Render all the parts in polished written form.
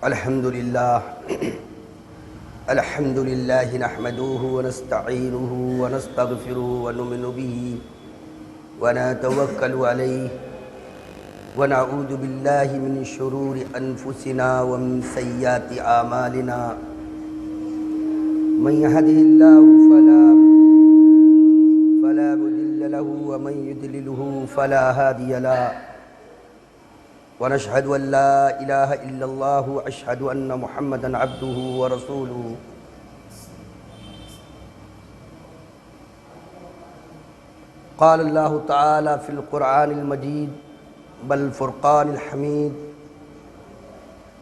الحمد لله نحمده ونستعينه ونستغفره ونؤمن به ونتوكل عليه ونعوذ بالله من شرور أنفسنا ومن سيئات أعمالنا من يهده الله فلا مضل له ومن يضلله فلا هادي له ونشهد أن لا إله إلا الله وأشهد أن محمدًا عبده ورسوله قال الله تعالى في القرآن المجيد بل الفرقان الحميد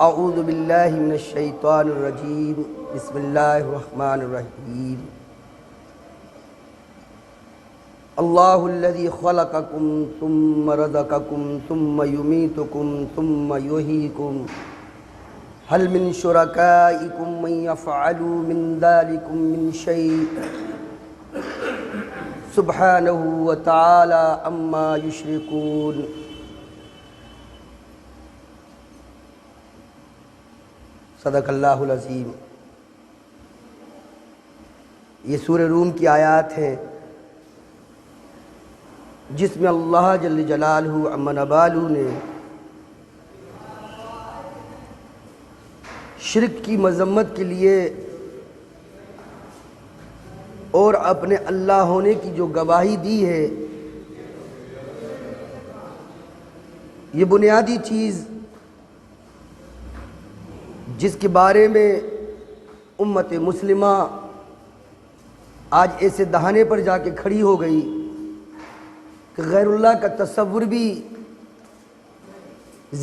أعوذ بالله من الشيطان الرجيم بسم الله الرحمن الرحيم الله الذي خلقكم ثم رزقكم ثم يميتكم ثم يحييكم هل من شركائكم من يفعل من ذلكم من شيء سبحانه وتعالى عما يشركون صدق اللہ العظیم۔ یہ سورہ روم کی آیات ہیں جس میں اللہ جل جلالہ عما نوالہ نے شرک کی مذمت کے لیے اور اپنے اللہ ہونے کی جو گواہی دی ہے، یہ بنیادی چیز جس کے بارے میں امت مسلمہ آج ایسے دہانے پر جا کے کھڑی ہو گئی کہ غیر اللہ کا تصور بھی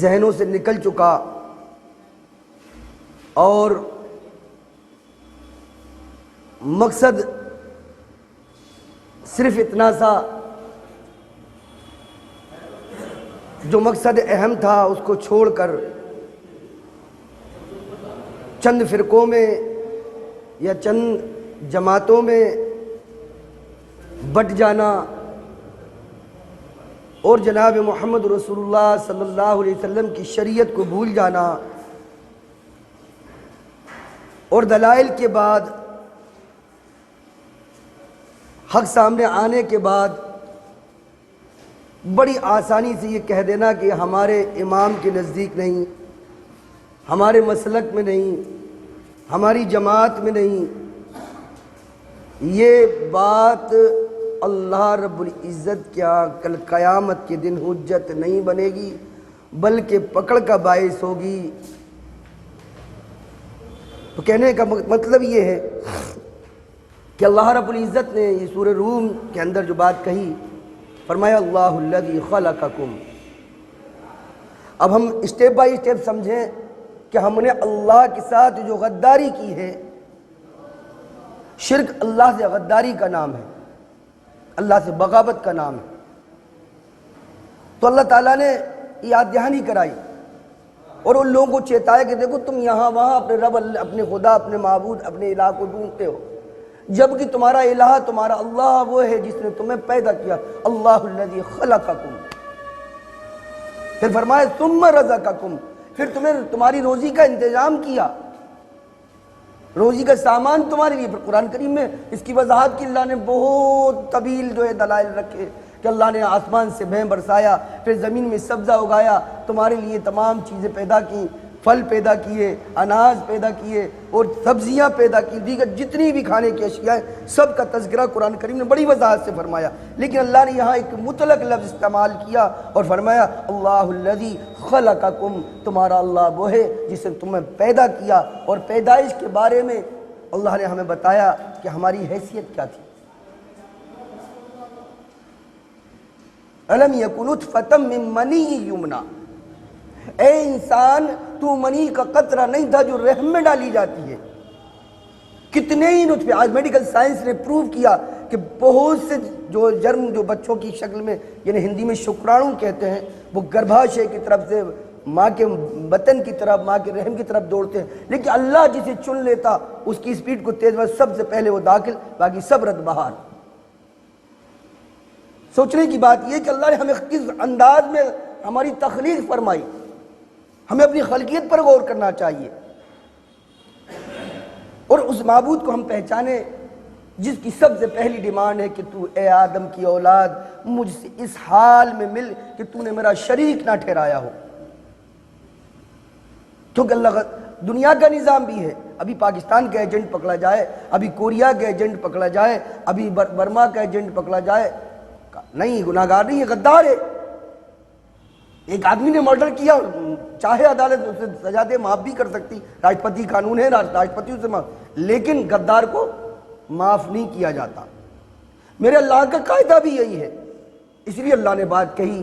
ذہنوں سے نکل چکا، اور مقصد صرف اتنا سا، جو مقصد اہم تھا اس کو چھوڑ کر چند فرقوں میں یا چند جماعتوں میں بٹ جانا اور جناب محمد رسول اللہ صلی اللہ علیہ وسلم کی شریعت کو بھول جانا، اور دلائل کے بعد حق سامنے آنے کے بعد بڑی آسانی سے یہ کہہ دینا کہ ہمارے امام کے نزدیک نہیں، ہمارے مسلک میں نہیں، ہماری جماعت میں نہیں۔ یہ بات اللہ رب العزت کیا کل قیامت کے دن حجت نہیں بنے گی، بلکہ پکڑ کا باعث ہوگی۔ تو کہنے کا مطلب یہ ہے کہ اللہ رب العزت نے یہ سورہ روم کے اندر جو بات کہی، فرمایا اللہ الذی خلقکم۔ اب ہم اسٹیپ بائی اسٹیپ سمجھیں کہ ہم نے اللہ کے ساتھ جو غداری کی ہے، شرک اللہ سے غداری کا نام ہے، اللہ سے بغاوت کا نام ہے۔ تو اللہ تعالیٰ نے یاد دہانی کرائی اور ان لوگوں کو چیتایا کہ دیکھو تم یہاں وہاں اپنے رب، اپنے خدا، اپنے معبود، اپنے الہ کو ڈھونڈتے ہو، جبکہ تمہارا الہ، تمہارا اللہ وہ ہے جس نے تمہیں پیدا کیا، اللہ الذی خلقکم۔ پھر فرمایا ثم رزقکم، پھر تمہاری روزی کا انتظام کیا، روزی کا سامان تمہارے لیے۔ پھر قرآن کریم میں اس کی وضاحت کی اللہ نے بہت طویل جو ہے دلائل رکھے کہ اللہ نے آسمان سے بھیں برسایا، پھر زمین میں سبزہ اگایا، تمہارے لیے تمام چیزیں پیدا کی، پھل پیدا کیے، اناج پیدا کیے اور سبزیاں پیدا کی، دیگر جتنی بھی کھانے کی اشیاء ہیں سب کا تذکرہ قرآن کریم نے بڑی وضاحت سے فرمایا۔ لیکن اللہ نے یہاں ایک مطلق لفظ استعمال کیا اور فرمایا اللہ الذی خلقکم، تمہارا اللہ وہ ہے جس نے تمہیں پیدا کیا۔ اور پیدائش کے بارے میں اللہ نے ہمیں بتایا کہ ہماری حیثیت کیا تھی۔ الم یکن نطفۃ من منی یمنی، اے انسان تو منی کا قطرہ نہیں تھا جو رحم میں ڈالی جاتی ہے۔ کتنے ہی نطفے، آج میڈیکل سائنس نے پروو کیا کہ بہت سے جو جرم جو بچوں کی شکل میں، یعنی ہندی میں شکرانو کہتے ہیں، وہ گربھاشے کی طرف سے ماں کے بطن کی طرف، ماں کے رحم کی طرف دوڑتے ہیں، لیکن اللہ جسے چن لیتا اس کی سپیڈ کو تیز، سب سے پہلے وہ داخل، باقی سب رد بہار۔ سوچنے کی بات یہ کہ اللہ نے ہمیں کس انداز میں ہماری تخلیق فرمائی، ہمیں اپنی خلقیت پر غور کرنا چاہیے اور اس معبود کو ہم پہچانے جس کی سب سے پہلی ڈیمانڈ ہے کہ تو اے آدم کی اولاد مجھ سے اس حال میں مل کہ تو نے میرا شریک نہ ٹھہرایا ہو. کیونکہ اللہ دنیا کا نظام بھی ہے. ابھی پاکستان کا ایجنٹ پکڑا جائے, ابھی کوریا کا ایجنٹ پکڑا جائے, ابھی برما کا ایجنٹ پکڑا جائے, نہیں گناہگار نہیں ہے, غدار ہے. ایک آدمی نے مرڈر کیا, چاہے عدالت اسے سزا دے معاف بھی کر سکتی, راشٹرپتی قانون ہے, راشٹرپتی اسے معاف, لیکن غدار کو معاف نہیں کیا جاتا. میرے اللہ کا قاعدہ بھی یہی ہے. اس لیے اللہ نے بات کہی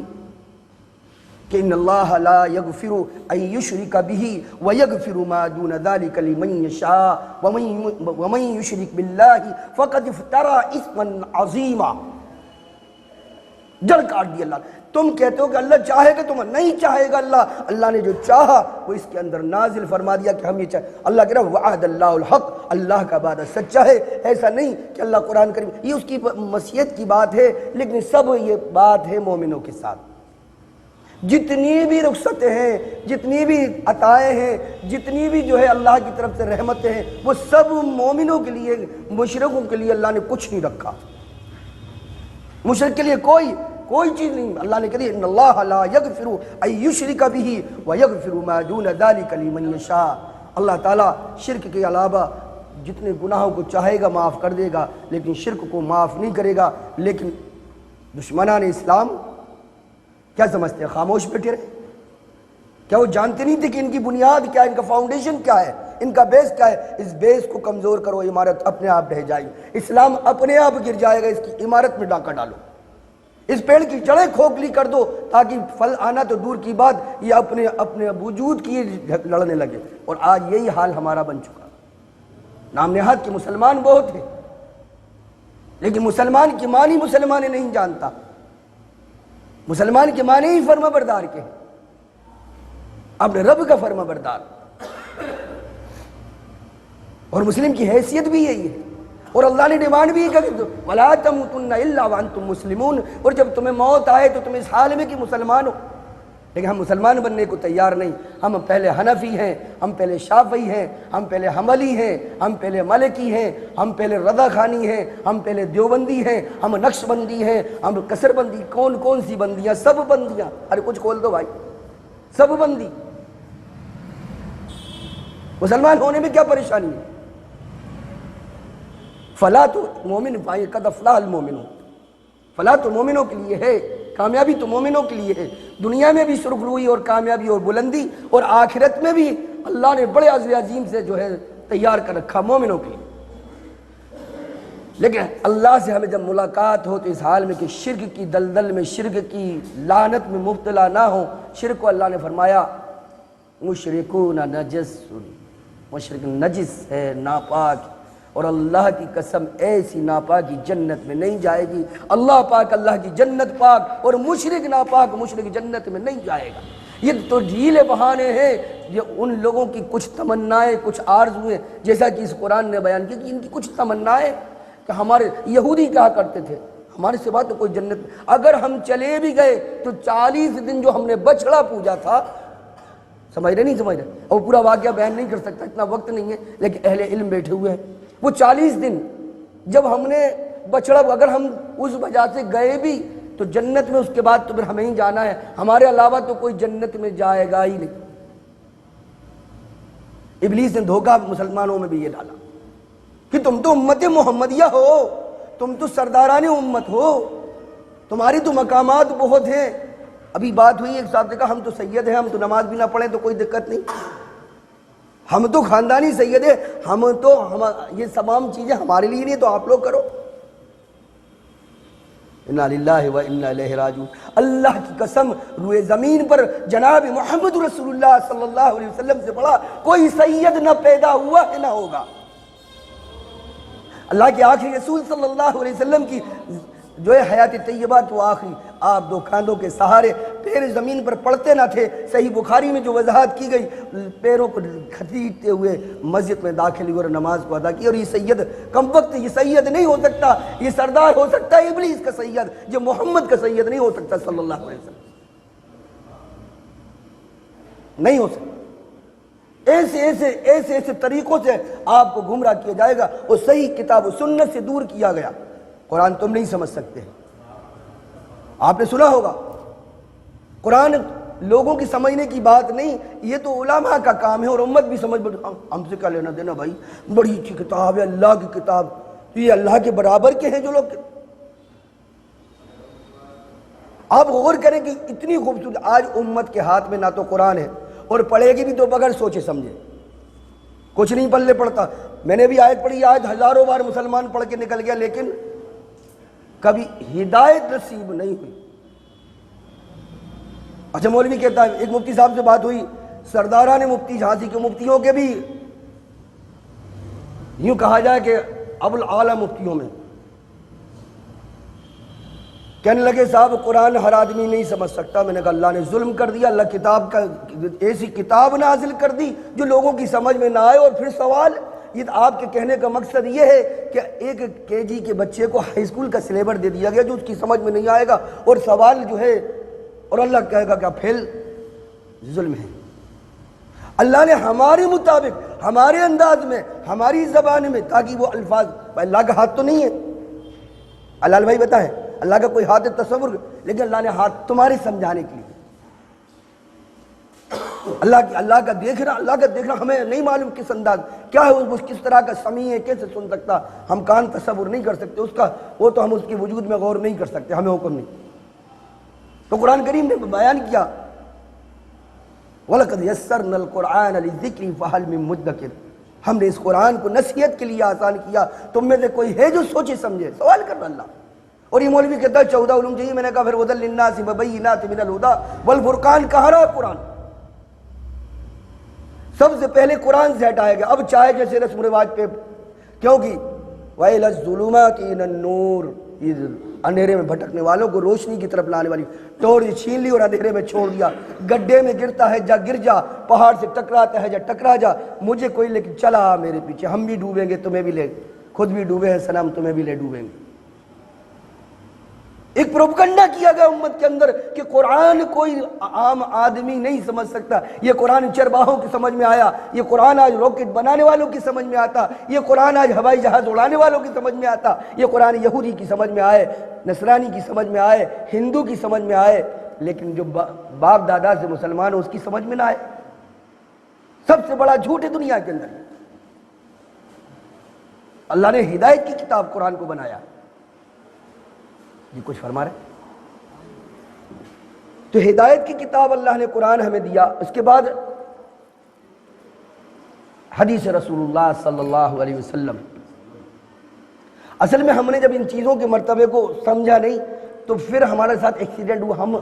کہ ان اللہ لا یغفر ان یشرک بہ ویغفر ما دون ذلک لمن یشاء ومن یشرک باللہ فقد افترى اثما عظیما. جڑ کاٹ دی اللہ. تم کہتے ہو کہ اللہ چاہے گا, تم نہیں چاہے گا. اللہ نے جو چاہا وہ اس کے اندر نازل فرما دیا کہ ہم یہ چاہے. اللہ کہہ رہا وعد اللہ الحق, اللہ کا وعدہ سچا ہے. ایسا نہیں کہ اللہ قرآن کریم یہ اس کی مشیت کی بات ہے, لیکن سب یہ بات ہے مومنوں کے ساتھ. جتنی بھی رخصتیں ہیں, جتنی بھی عطائیں ہیں, جتنی بھی جو ہے اللہ کی طرف سے رحمتیں ہیں, وہ سب مومنوں کے لیے. مشرکوں کے لیے اللہ نے کچھ نہیں رکھا. مشرک کے لیے کوئی چیز نہیں. اللہ نے کہا ان اللہ لا یغفر ان یشرک بہ ویغفر ما دون ذلک لمن یشاء. اللہ تعالیٰ شرک کے علاوہ جتنے گناہوں کو چاہے گا معاف کر دے گا, لیکن شرک کو معاف نہیں کرے گا. لیکن دشمنان اسلام کیا سمجھتے ہیں؟ خاموش بیٹھے رہے. کیا وہ جانتے نہیں تھے کہ ان کی بنیاد کیا ہے, ان کا فاؤنڈیشن کیا ہے, ان کا بیس کیا ہے؟ اس بیس کو کمزور کرو, عمارت اپنے آپ ڈھہ جائے گی, اسلام اپنے آپ گر جائے گا. اس کی عمارت میں ڈاکہ ڈالو, اس پیڑ کی جڑیں کھوکھلی کر دو تاکہ پھل آنا تو دور کی بات, یہ اپنے وجود کی لڑنے لگے. اور آج یہی حال ہمارا بن چکا. نام نہاد کے مسلمان بہت ہیں, لیکن مسلمان کی معنی مسلمان نہیں جانتا. مسلمان کے معنی ہی فرما بردار کے ہیں, اپنے رب کا فرما بردار. اور مسلم کی حیثیت بھی یہی ہے. اور اللہ نے ڈیمانڈ بھی کہ وَلَا تَمُوتُنَّ إِلَّا وَأَنْتُمْ مُسْلِمُونَ. اور جب تمہیں موت آئے تو تم اس حال میں کہ مسلمان ہو. لیکن ہم مسلمان بننے کو تیار نہیں. ہم پہلے حنفی ہیں, ہم پہلے شافعی ہیں, ہم پہلے حنبلی ہیں, ہم پہلے مالکی ہیں, ہم پہلے رضا خانی ہیں, ہم پہلے دیوبندی ہیں, ہم نقش بندی ہیں, ہم کثر بندی. کون سی بندیاں؟ سب بندیاں. ارے کچھ کھول دو بھائی, سب بندی. مسلمان ہونے میں کیا پریشانی ہے؟ فلاح تو مومن پائے قد افلاح المومنون. فلاح تو مومنوں کے لیے ہے, کامیابی تو مومنوں کے لیے ہے. دنیا میں بھی سرخروئی اور کامیابی اور بلندی, اور آخرت میں بھی اللہ نے بڑے عظیم سے جو ہے تیار کر رکھا مومنوں کے لیے. لیکن اللہ سے ہمیں جب ملاقات ہو تو اس حال میں کہ شرک کی دلدل میں, شرک کی لعنت میں مبتلا نہ ہو. شرک کو اللہ نے فرمایا مشرکون نجس, مشرک نجس ہے, ناپاک. اور اللہ کی قسم ایسی ناپاکی جنت میں نہیں جائے گی. اللہ پاک اللہ کی جنت پاک, اور مشرک ناپاک مشرک جنت میں نہیں جائے گا. یہ تو ڈھیلے بہانے ہیں, یہ ان لوگوں کی کچھ تمنائیں, کچھ آرزویں, جیسا کہ اس قرآن نے بیان کیا کہ ان کی کچھ تمنائیں. کہ ہمارے یہودی کہا کرتے تھے ہمارے سوا تو کوئی جنت, اگر ہم چلے بھی گئے تو 40 دن جو ہم نے بچڑا پوجا تھا, سمجھ رہے نہیں سمجھ رہے, اور پورا واقعہ بیان نہیں کر سکتا, اتنا وقت نہیں ہے, لیکن اہل علم بیٹھے ہوئے ہیں. وہ 40 دن جب ہم نے بچڑا, اگر ہم اس وجہ سے گئے بھی تو جنت میں اس کے بعد تو پھر ہمیں ہی جانا ہے, ہمارے علاوہ تو کوئی جنت میں جائے گا ہی نہیں. ابلیس نے دھوکہ مسلمانوں میں بھی یہ ڈالا کہ تم تو امت محمدیہ ہو, تم تو سرداران امت ہو, تمہاری تو مقامات بہت ہیں. ابھی بات ہوئی, ایک صاحب نے کہا ہم تو سید ہیں, ہم تو نماز بھی نہ پڑھیں تو کوئی دقت نہیں, ہم تو خاندانی سید ہیں, یہ تمام چیزیں ہمارے لیے نہیں تو آپ لوگ کرو. انا للہ و انا الیہ راجعون. اللہ کی قسم روئے زمین پر جناب محمد رسول اللہ صلی اللہ علیہ وسلم سے بڑا کوئی سید نہ پیدا ہوا ہے نہ ہوگا. اللہ کے آخری رسول صلی اللہ علیہ وسلم کی جو ہے حیات طیبہ تو آخری, آپ 2 کاندھوں کے سہارے, پیر زمین پر پڑتے نہ تھے. صحیح بخاری میں جو وضاحت کی گئی, پیروں کو گھسیٹتے ہوئے مسجد میں داخل ہوئے اور نماز کو ادا کی. اور یہ سید کم وقت, یہ سید نہیں ہو سکتا, یہ سردار ہو سکتا ہے ابلیس کا سید, جو محمد کا سید نہیں ہو سکتا صلی اللہ علیہ وسلم. نہیں ہو سکتا۔ ایسے طریقوں سے آپ کو گمراہ کیا جائے گا اور صحیح کتاب و سنت سے دور کیا گیا۔ قرآن تم نہیں سمجھ سکتے۔ آپ نے سنا ہوگا قرآن لوگوں کی سمجھنے کی بات نہیں، یہ تو علماء کا کام ہے اور امت بھی سمجھ ہم سے کیا لینا دینا بھائی، بڑی اچھی کتاب ہے، اللہ کی کتاب، تو یہ اللہ کے برابر کے ہیں جو لوگ۔ آپ غور کریں کہ اتنی خوبصورت آج امت کے ہاتھ میں نہ تو قرآن ہے اور پڑھے گی بھی تو بغیر سوچے سمجھے، کچھ نہیں پلے پڑتا۔ میں نے بھی آیت پڑھی، آیت ہزاروں بار مسلمان پڑھ کے نکل گیا لیکن کبھی ہدایت نصیب نہیں ہوئی۔ اچھا مولوی کہتا ہے، ایک مفتی صاحب سے بات ہوئی، سرداران مفتی جھانسی کے مفتیوں کے بھی یوں کہا جائے کہ ابو الاعلیٰ مفتیوں میں، کہنے لگے صاحب قرآن ہر آدمی نہیں سمجھ سکتا۔ میں نے کہا اللہ نے ظلم کر دیا، اللہ کتاب کا ایسی کتاب نازل کر دی جو لوگوں کی سمجھ میں نہ آئے۔ اور پھر سوال، یہ آپ کے کہنے کا مقصد یہ ہے کہ ایک KG کے بچے کو ہائی اسکول کا سلیبس دے دیا گیا جو اس کی سمجھ میں نہیں آئے گا اور سوال جو ہے اور اللہ کہے گا کیا پھیل، ظلم ہے۔ اللہ نے ہمارے مطابق، ہمارے انداز میں، ہماری زبان میں، تاکہ وہ الفاظ، اللہ کا ہاتھ تو نہیں ہے، اللہ بھائی بتائیں، اللہ کا کوئی ہاتھ ہے تصور، لیکن اللہ نے ہاتھ تمہارے سمجھانے کے لیے۔ اللہ کا دیکھنا ہمیں نہیں معلوم کس انداز کیا ہے، وہ کس طرح کا سمیع ہے، کیسے سن سکتا، ہم کان تصور نہیں کر سکتے اس کا، وہ تو ہم اس کے وجود میں غور نہیں کر سکتے، ہمیں حکم نہیں۔ تو قرآن کریم نے بیان کیا، وَلَقَدْ يَسَّرْنَا الْقُرْآنَ لِلذِّكْرِ فَهَلْ مِن مُدَّكِرٍ، ہم نے اس قرآن کو نصیحت کے لیے آسان کیا، تم میں سے کوئی ہے جو سوچے سمجھے؟ سوال کر رہا اللہ۔ اور یہ مولوی کہتا ہے 14 علوم چاہیے، میں نے کہا پھر هُدًى لِلنَّاسِ وَبَيِّنَاتٍ مِنَ الْهُدَىٰ وَالْفُرْقَانِ کہاں رہا قرآن؟ سب سے پہلے قرآن سے ہٹایا گیا۔ اب چاہے جیسے رسم و رواج پہ، کیونکہ وَإِلَى الظُّلُمَاتِ إِلَى النُّورِ، یہ اندھیرے میں بھٹکنے والوں کو روشنی کی طرف لانے والی ٹور چھین لی اور اندھیرے میں چھوڑ دیا۔ گڈھے میں گرتا ہے جا گر جا، پہاڑ سے ٹکراتا ہے جا ٹکرا جا، مجھے کوئی لیکن چلا میرے پیچھے، ہم بھی ڈوبیں گے تمہیں بھی لے، خود بھی ڈوبے ہیں سلام، تمہیں بھی لے ڈوبیں گے۔ ایک پروپگنڈا کیا گیا امت کے اندر کہ قرآن کوئی عام آدمی نہیں سمجھ سکتا، یہ قرآن چرواہوں کی سمجھ میں آیا، یہ قرآن آج راکٹ بنانے والوں کی سمجھ میں آتا، یہ قرآن آج ہوائی جہاز اڑانے والوں کی سمجھ میں آتا، یہ قرآن یہودی کی سمجھ میں آئے، نصرانی کی سمجھ میں آئے، ہندو کی سمجھ میں آئے، لیکن جو باپ دادا سے مسلمان ہو اس کی سمجھ میں نہ آئے۔ سب سے بڑا جھوٹ ہے دنیا کے اندر۔ اللہ نے ہدایت کی کتاب قرآن کو بنایا۔ یہ کچھ فرما رہے تو ہدایت کی کتاب اللہ نے قرآن ہمیں دیا۔ اس کے بعد حدیث رسول اللہ صلی اللہ علیہ وسلم۔ اصل میں ہم نے جب ان چیزوں کے مرتبے کو سمجھا نہیں تو پھر ہمارے ساتھ ایکسیڈنٹ ہوا، ہم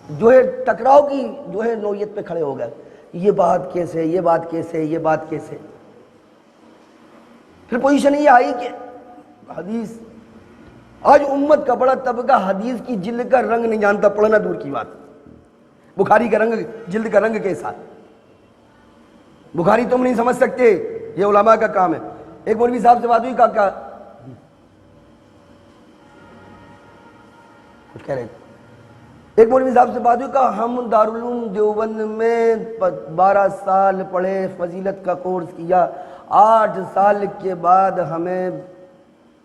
جو ہے ٹکراؤ کی جو ہے نوعیت پہ کھڑے ہو گئے، یہ بات کیسے، یہ بات کیسے، یہ بات کیسے۔ پھر پوزیشن یہ آئی کہ حدیث، آج امت کا بڑا طبقہ حدیث کی جلد کا رنگ نہیں جانتا، پڑھنا دور کی بات۔ بخاری کا رنگ، جلد کا رنگ کیسا، بخاری تم نہیں سمجھ سکتے، یہ علماء کا کام ہے۔ ایک مولوی صاحب سے بات ہوئی، کہا کچھ کہہ رہے تھے، ایک مولوی صاحب سے بات ہوئی، کہا ہم دارالعلوم دیوبند میں 12 سال پڑھے، فضیلت کا کورس کیا، 8 سال کے بعد ہمیں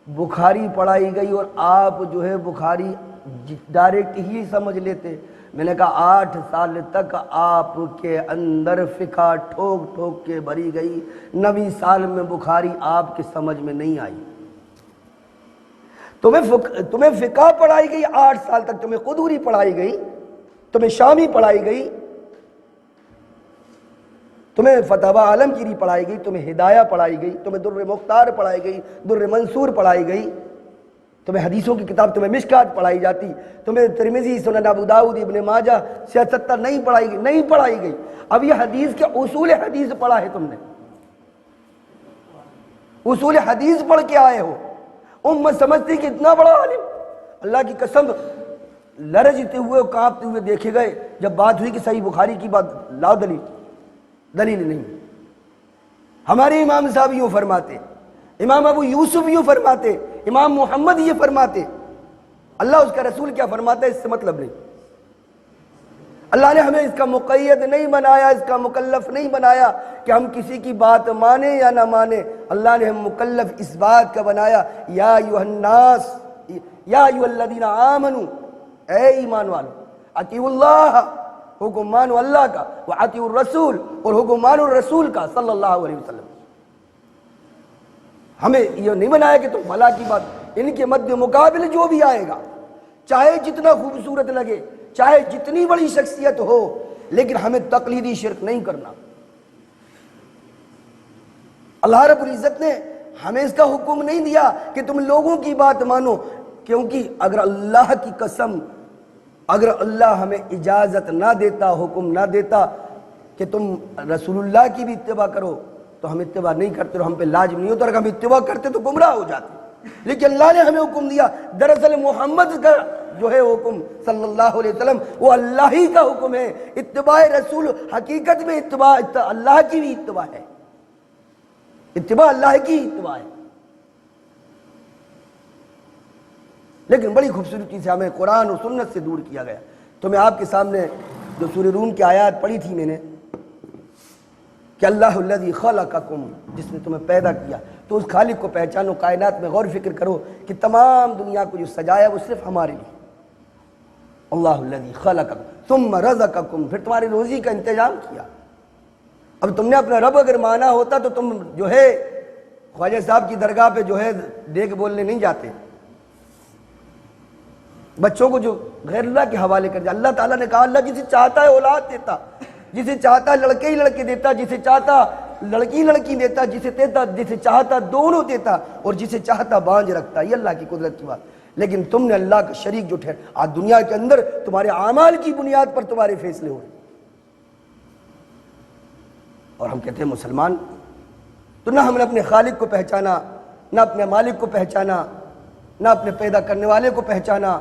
بخاری پڑھائی گئی اور آپ جو ہے بخاری ڈائریکٹ ہی سمجھ لیتے۔ میں نے کہا 8 سال تک آپ کے اندر فقہ ٹھوک ٹھوک کے بھری گئی، 9 سال میں بخاری آپ کے سمجھ میں نہیں آئی۔ تمہیں فقہ پڑھائی گئی 8 سال تک، تمہیں قدوری پڑھائی گئی، تمہیں شامی پڑھائی گئی، تمہیں فتاوی عالمگیری پڑھائی گئی، تمہیں ہدایہ پڑھائی گئی، تمہیں در مختار پڑھائی گئی، در منصور پڑھائی گئی، تمہیں حدیثوں کی کتاب، تمہیں مشکات پڑھائی جاتی، تمہیں ترمذی، سنن ابو داؤد، ابن ماجہ، 76 نہیں پڑھائی گئی، نہیں پڑھائی گئی۔ اب یہ حدیث کے اصول حدیث پڑھا ہے تم نے، اصول حدیث پڑھ کے آئے ہو۔ امت سمجھتی کہ اتنا بڑا عالم، اللہ کی قسم لرزتے ہوئے کانپتے ہوئے دیکھے گئے جب بات ہوئی کہ صحیح بخاری کی بات لاؤ دلیل نہیں۔ ہمارے امام صاحب یوں فرماتے، امام ابو یوسف یوں فرماتے، امام محمد یہ فرماتے، اللہ اس کا رسول کیا فرماتا ہے اس سے مطلب نہیں۔ اللہ نے ہمیں اس کا مقید نہیں بنایا، اس کا مکلف نہیں بنایا کہ ہم کسی کی بات مانیں یا نہ مانیں۔ اللہ نے ہم مکلف اس بات کا بنایا، یا ایھا الناس یا ایھا الذین آمنوا، اے ایمان والو، اطیعوا اللہ، حکم مانو اللہ کا، واطیعوا الرسول، اور حکم مانو رسول کا صلی اللہ علیہ وسلم۔ ہمیں یہ نہیں بنایا کہ تم بھلا کی بات، ان کے مد مقابل جو بھی آئے گا، چاہے جتنا خوبصورت لگے، چاہے جتنی بڑی شخصیت ہو، لیکن ہمیں تقلیدی شرک نہیں کرنا۔ اللہ رب العزت نے ہمیں اس کا حکم نہیں دیا کہ تم لوگوں کی بات مانو، کیونکہ اگر اللہ کی قسم، اگر اللہ ہمیں اجازت نہ دیتا، حکم نہ دیتا کہ تم رسول اللہ کی بھی اتباع کرو، تو ہم اتباع نہیں کرتے اور ہم پہ لازم نہیں ہوتا، اگر ہم اتباع کرتے تو گمراہ ہو جاتے۔ لیکن اللہ نے ہمیں حکم دیا، دراصل محمد کا جو ہے حکم صلی اللہ علیہ وسلم وہ اللہ ہی کا حکم ہے۔ اتباع رسول حقیقت میں اتباع اللہ کی بھی اتباع ہے، اتباع اللہ کی اتباع ہے۔ لیکن بڑی خوبصورتی سے ہمیں قرآن اور سنت سے دور کیا گیا۔ تو میں آپ کے سامنے جو سورہ روم کی آیات پڑھی تھی میں نے کہ اللہ الذی خلقکم، جس نے تمہیں پیدا کیا، تو اس خالق کو پہچانو، کائنات میں غور فکر کرو کہ تمام دنیا کو جو سجایا وہ صرف ہمارے لیے۔ اللہ الذی خلقکم ثم رزقکم، پھر تمہاری روزی کا انتظام کیا۔ اب تم نے اپنا رب اگر مانا ہوتا تو تم جو ہے خواجہ صاحب کی درگاہ پہ جو ہے دیکھ بولنے نہیں جاتے، بچوں کو جو غیر اللہ کے حوالے کر دیا۔ اللہ تعالیٰ نے کہا اللہ جسے چاہتا ہے اولاد دیتا، جسے چاہتا لڑکے ہی لڑکے دیتا، جسے چاہتا لڑکی لڑکی دیتا، جسے چاہتا دونوں دیتا، اور جسے چاہتا بانجھ رکھتا۔ یہ اللہ کی قدرت کی بات۔ لیکن تم نے اللہ کا شریک جو ٹھہر، آج دنیا کے اندر تمہارے اعمال کی بنیاد پر تمہارے فیصلے ہو رہے، اور ہم کہتے ہیں مسلمان۔ تو نہ ہم نے اپنے خالق کو پہچانا، نہ اپنے مالک کو پہچانا، نہ اپنے پیدا کرنے والے کو پہچانا،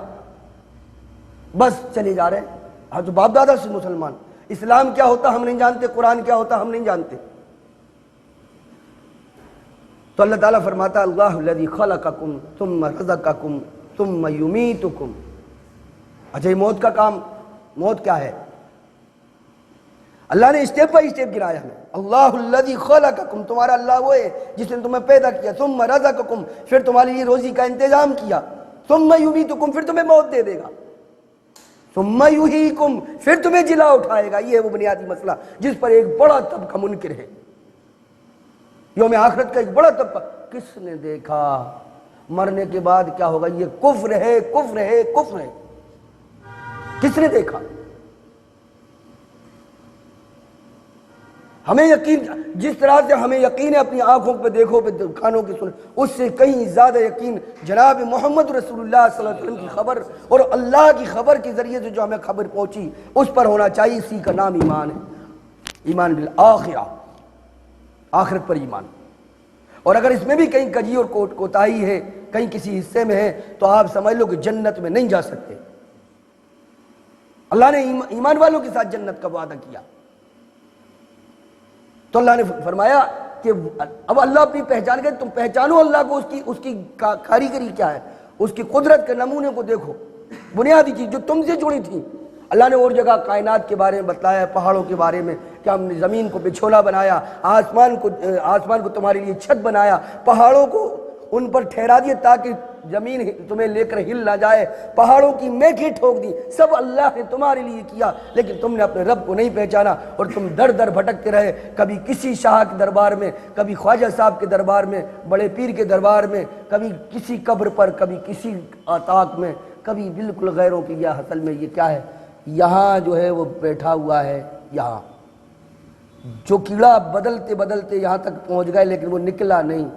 بس چلے جا رہے ہیں۔ ہاں تو باپ دادا سے مسلمان، اسلام کیا ہوتا ہم نہیں جانتے، قرآن کیا ہوتا ہم نہیں جانتے۔ تو اللہ تعالیٰ فرماتا اللہ الذی خلقکم ثم رزقکم ثم یمیتکم۔ اچھا یہ موت کا کام، موت کیا ہے؟ اللہ نے اسٹیپ بائی اسٹیپ گرایا ہمیں۔ اللہ الذی خلقکم، تمہارا اللہ وہ ہے جس نے تمہیں پیدا کیا، ثم رزقکم، پھر تمہارے لیے روزی کا انتظام کیا، ثم یمیتکم، پھر تمہیں موت دے دے گا، ثم یحییکم، پھر تمہیں جلا اٹھائے گا۔ یہ ہے وہ بنیادی مسئلہ جس پر ایک بڑا طبقہ منکر ہے۔ یوم آخرت کا ایک بڑا طبقہ، کس نے دیکھا مرنے کے بعد کیا ہوگا؟ یہ کفر ہے، کفر ہے، کفر ہے۔ کس نے دیکھا؟ ہمیں یقین، جس طرح سے ہمیں یقین ہے اپنی آنکھوں پہ دیکھو، پہ کانوں کی سنو، اس سے کہیں زیادہ یقین جناب محمد رسول اللہ صلی اللہ علیہ وسلم کی خبر اور اللہ کی خبر کے ذریعے سے جو ہمیں خبر پہنچی اس پر ہونا چاہیے۔ اسی کا نام ایمان ہے، ایمان بالآخرہ، آخرت پر ایمان۔ اور اگر اس میں بھی کہیں کجی اور کوتاہی ہے، کہیں کسی حصے میں ہے، تو آپ سمجھ لو کہ جنت میں نہیں جا سکتے۔ اللہ نے ایمان والوں کے ساتھ جنت کا وعدہ کیا۔ تو اللہ نے فرمایا کہ اب اللہ اپنی پہچان کے، تم پہچانو اللہ کو، اس کی کاریگری کیا ہے، اس کی قدرت کے نمونے کو دیکھو۔ بنیادی چیز جو تم سے جڑی تھی، اللہ نے اور جگہ کائنات کے بارے میں بتلایا، پہاڑوں کے بارے میں کہ ہم نے زمین کو بچھولا بنایا، آسمان کو تمہارے لیے چھت بنایا، پہاڑوں کو ان پر ٹھہرا دیے تاکہ زمین تمہیں لے کر ہل نہ جائے، پہاڑوں کی میکھی ٹھوک دی، سب اللہ نے تمہارے لیے کیا۔ لیکن تم نے اپنے رب کو نہیں پہچانا اور تم در در بھٹکتے رہے، کبھی کسی شاہ کے دربار میں، کبھی خواجہ صاحب کے دربار میں، بڑے پیر کے دربار میں، کبھی کسی قبر پر، کبھی کسی طاق میں، کبھی بالکل غیروں کی۔ یہ اصل میں یہ کیا ہے؟ یہاں جو ہے وہ بیٹھا ہوا ہے، یہاں جو کیڑا بدلتے بدلتے یہاں تک پہنچ گئے لیکن وہ نکلا نہیں۔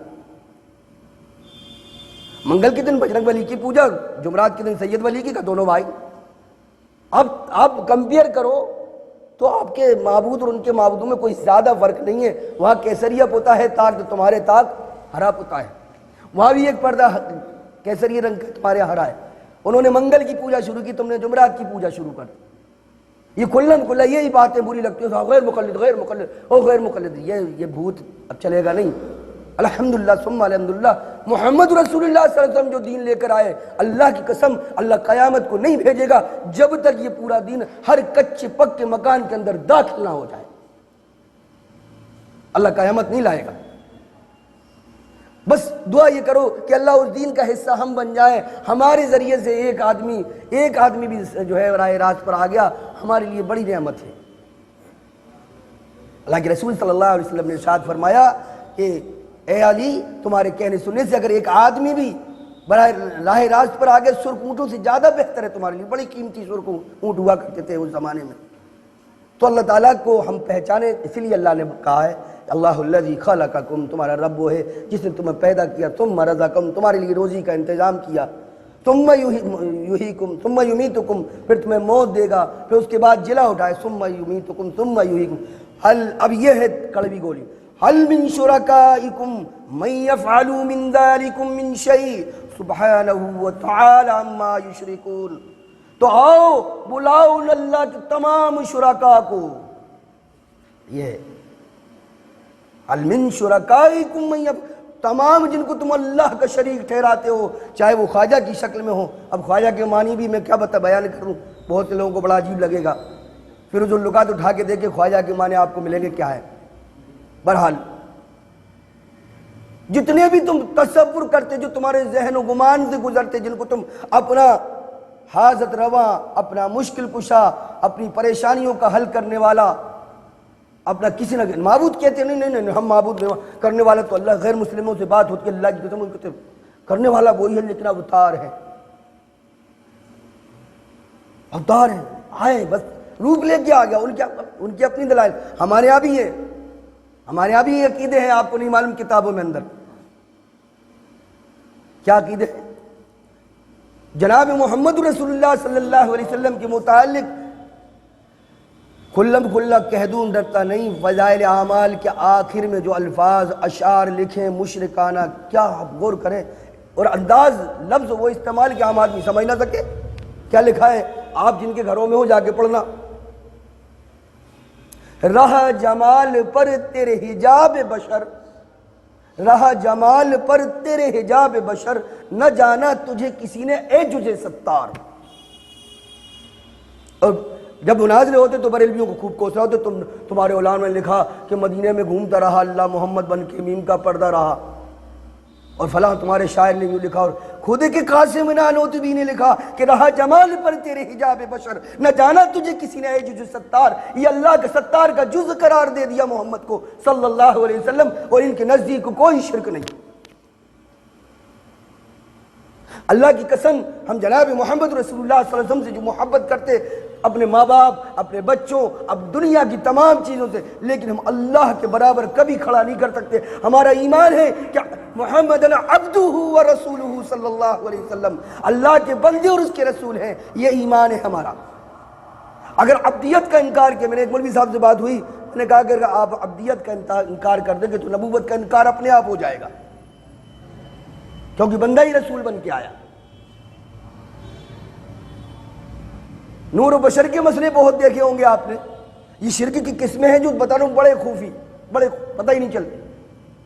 منگل کے دن بجرنگ بلی کی پوجا، جمعرات کے دن سید ولی کی کا، دونوں بھائی۔ اب آپ کمپیئر کرو تو آپ کے معبود اور ان کے معبودوں میں کوئی زیادہ فرق نہیں ہے۔ وہاں کیسریا پوتا ہے تاک، تو تمہارے تاک ہرا پوتا ہے۔ وہاں بھی ایک پردہ کیسری رنگ کا، تمہارے ہرا ہے۔ انہوں نے منگل کی پوجا شروع کی، تم نے جمعرات کی پوجا شروع کر دی۔ یہ کھلن کھلا یہی باتیں بری لگتی ہیں، غیر مقلد، غیر مقلد، او غیر مقلد، یہ بھوت اب چلے گا نہیں۔ الحمدللہ ثم الحمدللہ، محمد رسول اللہ صلی اللہ علیہ وسلم جو دین لے کر آئے، اللہ کی قسم اللہ قیامت کو نہیں بھیجے گا جب تک یہ پورا دین ہر کچے پکے مکان کے اندر داخل نہ ہو جائے، اللہ قیامت نہیں لائے گا۔ بس دعا یہ کرو کہ اللہ اس دین کا حصہ ہم بن جائیں، ہمارے ذریعے سے ایک آدمی بھی جو ہے راہ راست پر آ گیا، ہمارے لیے بڑی نعمت ہے۔ اللہ کے رسول صلی اللہ علیہ وسلم نے ارشاد فرمایا کہ اے علی، تمہارے کہنے سننے سے اگر ایک آدمی بھی راہ راست پر آگے، سرخ اونٹوں سے زیادہ بہتر ہے تمہارے لیے، بڑی قیمتی سرخ اونٹ ہوا کرتے تھے اس زمانے میں۔ تو اللہ تعالیٰ کو ہم پہچانے، اس لیے اللہ نے کہا ہے اللہ الذی خلقکم، تمہارا رب وہ ہے جس نے تمہیں پیدا کیا، ثم رزقکم، تمہارے لیے روزی کا انتظام کیا، ثم یحییکم ثم یمیتکم، پھر تمہیں موت دے گا، پھر اس کے بعد جلا اٹھائے، ثم یمیتکم ثم یحییکم۔ اب یہ ہے کڑوی گولی، هل من شرکائکم من یفعل من ذلکم من شیء سبحانہ وتعالی عما یشرکون۔ تو آؤ بلاؤ اللہ کے تمام شرکاء کو، یہ هل من شرکائکم من یفعل، تمام جن کو تم اللہ کا شریک ٹھہراتے ہو، چاہے وہ خواجہ کی شکل میں ہو۔ اب خواجہ کے معنی بھی میں کیا بیان کروں، بہت سے لوگوں کو بڑا عجیب لگے گا، فیروز اللغات اٹھا کے دیکھیں خواجہ کے معنی آپ کو ملیں گے کیا ہے۔ بہرحال جتنے بھی تم تصور کرتے، جو تمہارے ذہن و گمان سے گزرتے، جن کو تم اپنا حاجت رواں، اپنا مشکل کشا، اپنی پریشانیوں کا حل کرنے والا، اپنا کسی نہ معبود کہتے ہیں، نہیں ہم معبود نہیں کرنے والا تو اللہ، غیر مسلموں سے بات ہوتی ہے اللہ کی قسم ان کو کرنے والا وہی ہے، لیکن اوتار ہے، اوتار ہے، آئے بس روپ لے کے آ گیا، ان کی اپنی دلائل، ہمارے یہاں بھی ہے، ہمارے یہاں بھی یہ عقیدے ہیں، آپ کو نہیں معلوم کتابوں میں اندر کیا عقیدے ہیں۔ جناب محمد رسول اللہ صلی اللہ علیہ وسلم کے متعلق کھلم کھلا کہہ دوں ڈرتا نہیں، فضائل اعمال کے آخر میں جو الفاظ اشعار لکھیں مشرکانہ، کیا آپ غور کریں، اور انداز لفظ وہ استعمال کہ عام آدمی سمجھ نہ سکے۔ کیا لکھا ہے، آپ جن کے گھروں میں ہو جا کے پڑھنا، رہا جمال پر تیرے حجاب بشر، رہا جمال پر تیرے حجاب بشر، نہ جانا تجھے کسی نے اے جزے ستار۔ اور جب مناظرے ہوتے تو بریلویوں کو خوب کوسا ہوتے، تمہارے علماء نے لکھا کہ مدینے میں گھومتا رہا اللہ محمد بن کے، میم کا پردہ رہا، اور فلاں تمہارے شاعر نے یوں لکھا، اور خود کے قاسم نانوتبی نے لکھا کہ رہا جمال پر تیرے حجاب بشر، نہ جانا تجھے کسی نے اے جز ستار۔ یہ اللہ کا ستار کا جز قرار دے دیا محمد کو صلی اللہ علیہ وسلم، اور ان کے نزدیک کوئی شرک نہیں۔ اللہ کی قسم، ہم جناب محمد رسول اللہ صلی اللہ علیہ وسلم سے جو محبت کرتے، اپنے ماں باپ، اپنے بچوں، اب دنیا کی تمام چیزوں سے، لیکن ہم اللہ کے برابر کبھی کھڑا نہیں کر سکتے۔ ہمارا ایمان ہے کہ محمد عبدہ و رسولہ صلی اللہ علیہ وسلم اللہ کے بندے اور اس کے رسول ہیں، یہ ایمان ہے ہمارا۔ اگر عبدیت کا انکار کیا، میں نے ایک مولوی صاحب سے بات ہوئی، میں نے کہا کہ اگر آپ عبدیت کا انکار کر دیں گے تو نبوت کا انکار اپنے آپ ہو جائے گا، کیونکہ بندہ ہی رسول بن کے آیا۔ نور و بشر کے مسئلے بہت دیکھے ہوں گے آپ نے، یہ شرک کی قسمیں ہیں جو بتا رہا ہوں، بڑے خفی، بڑے پتہ ہی نہیں چلتے،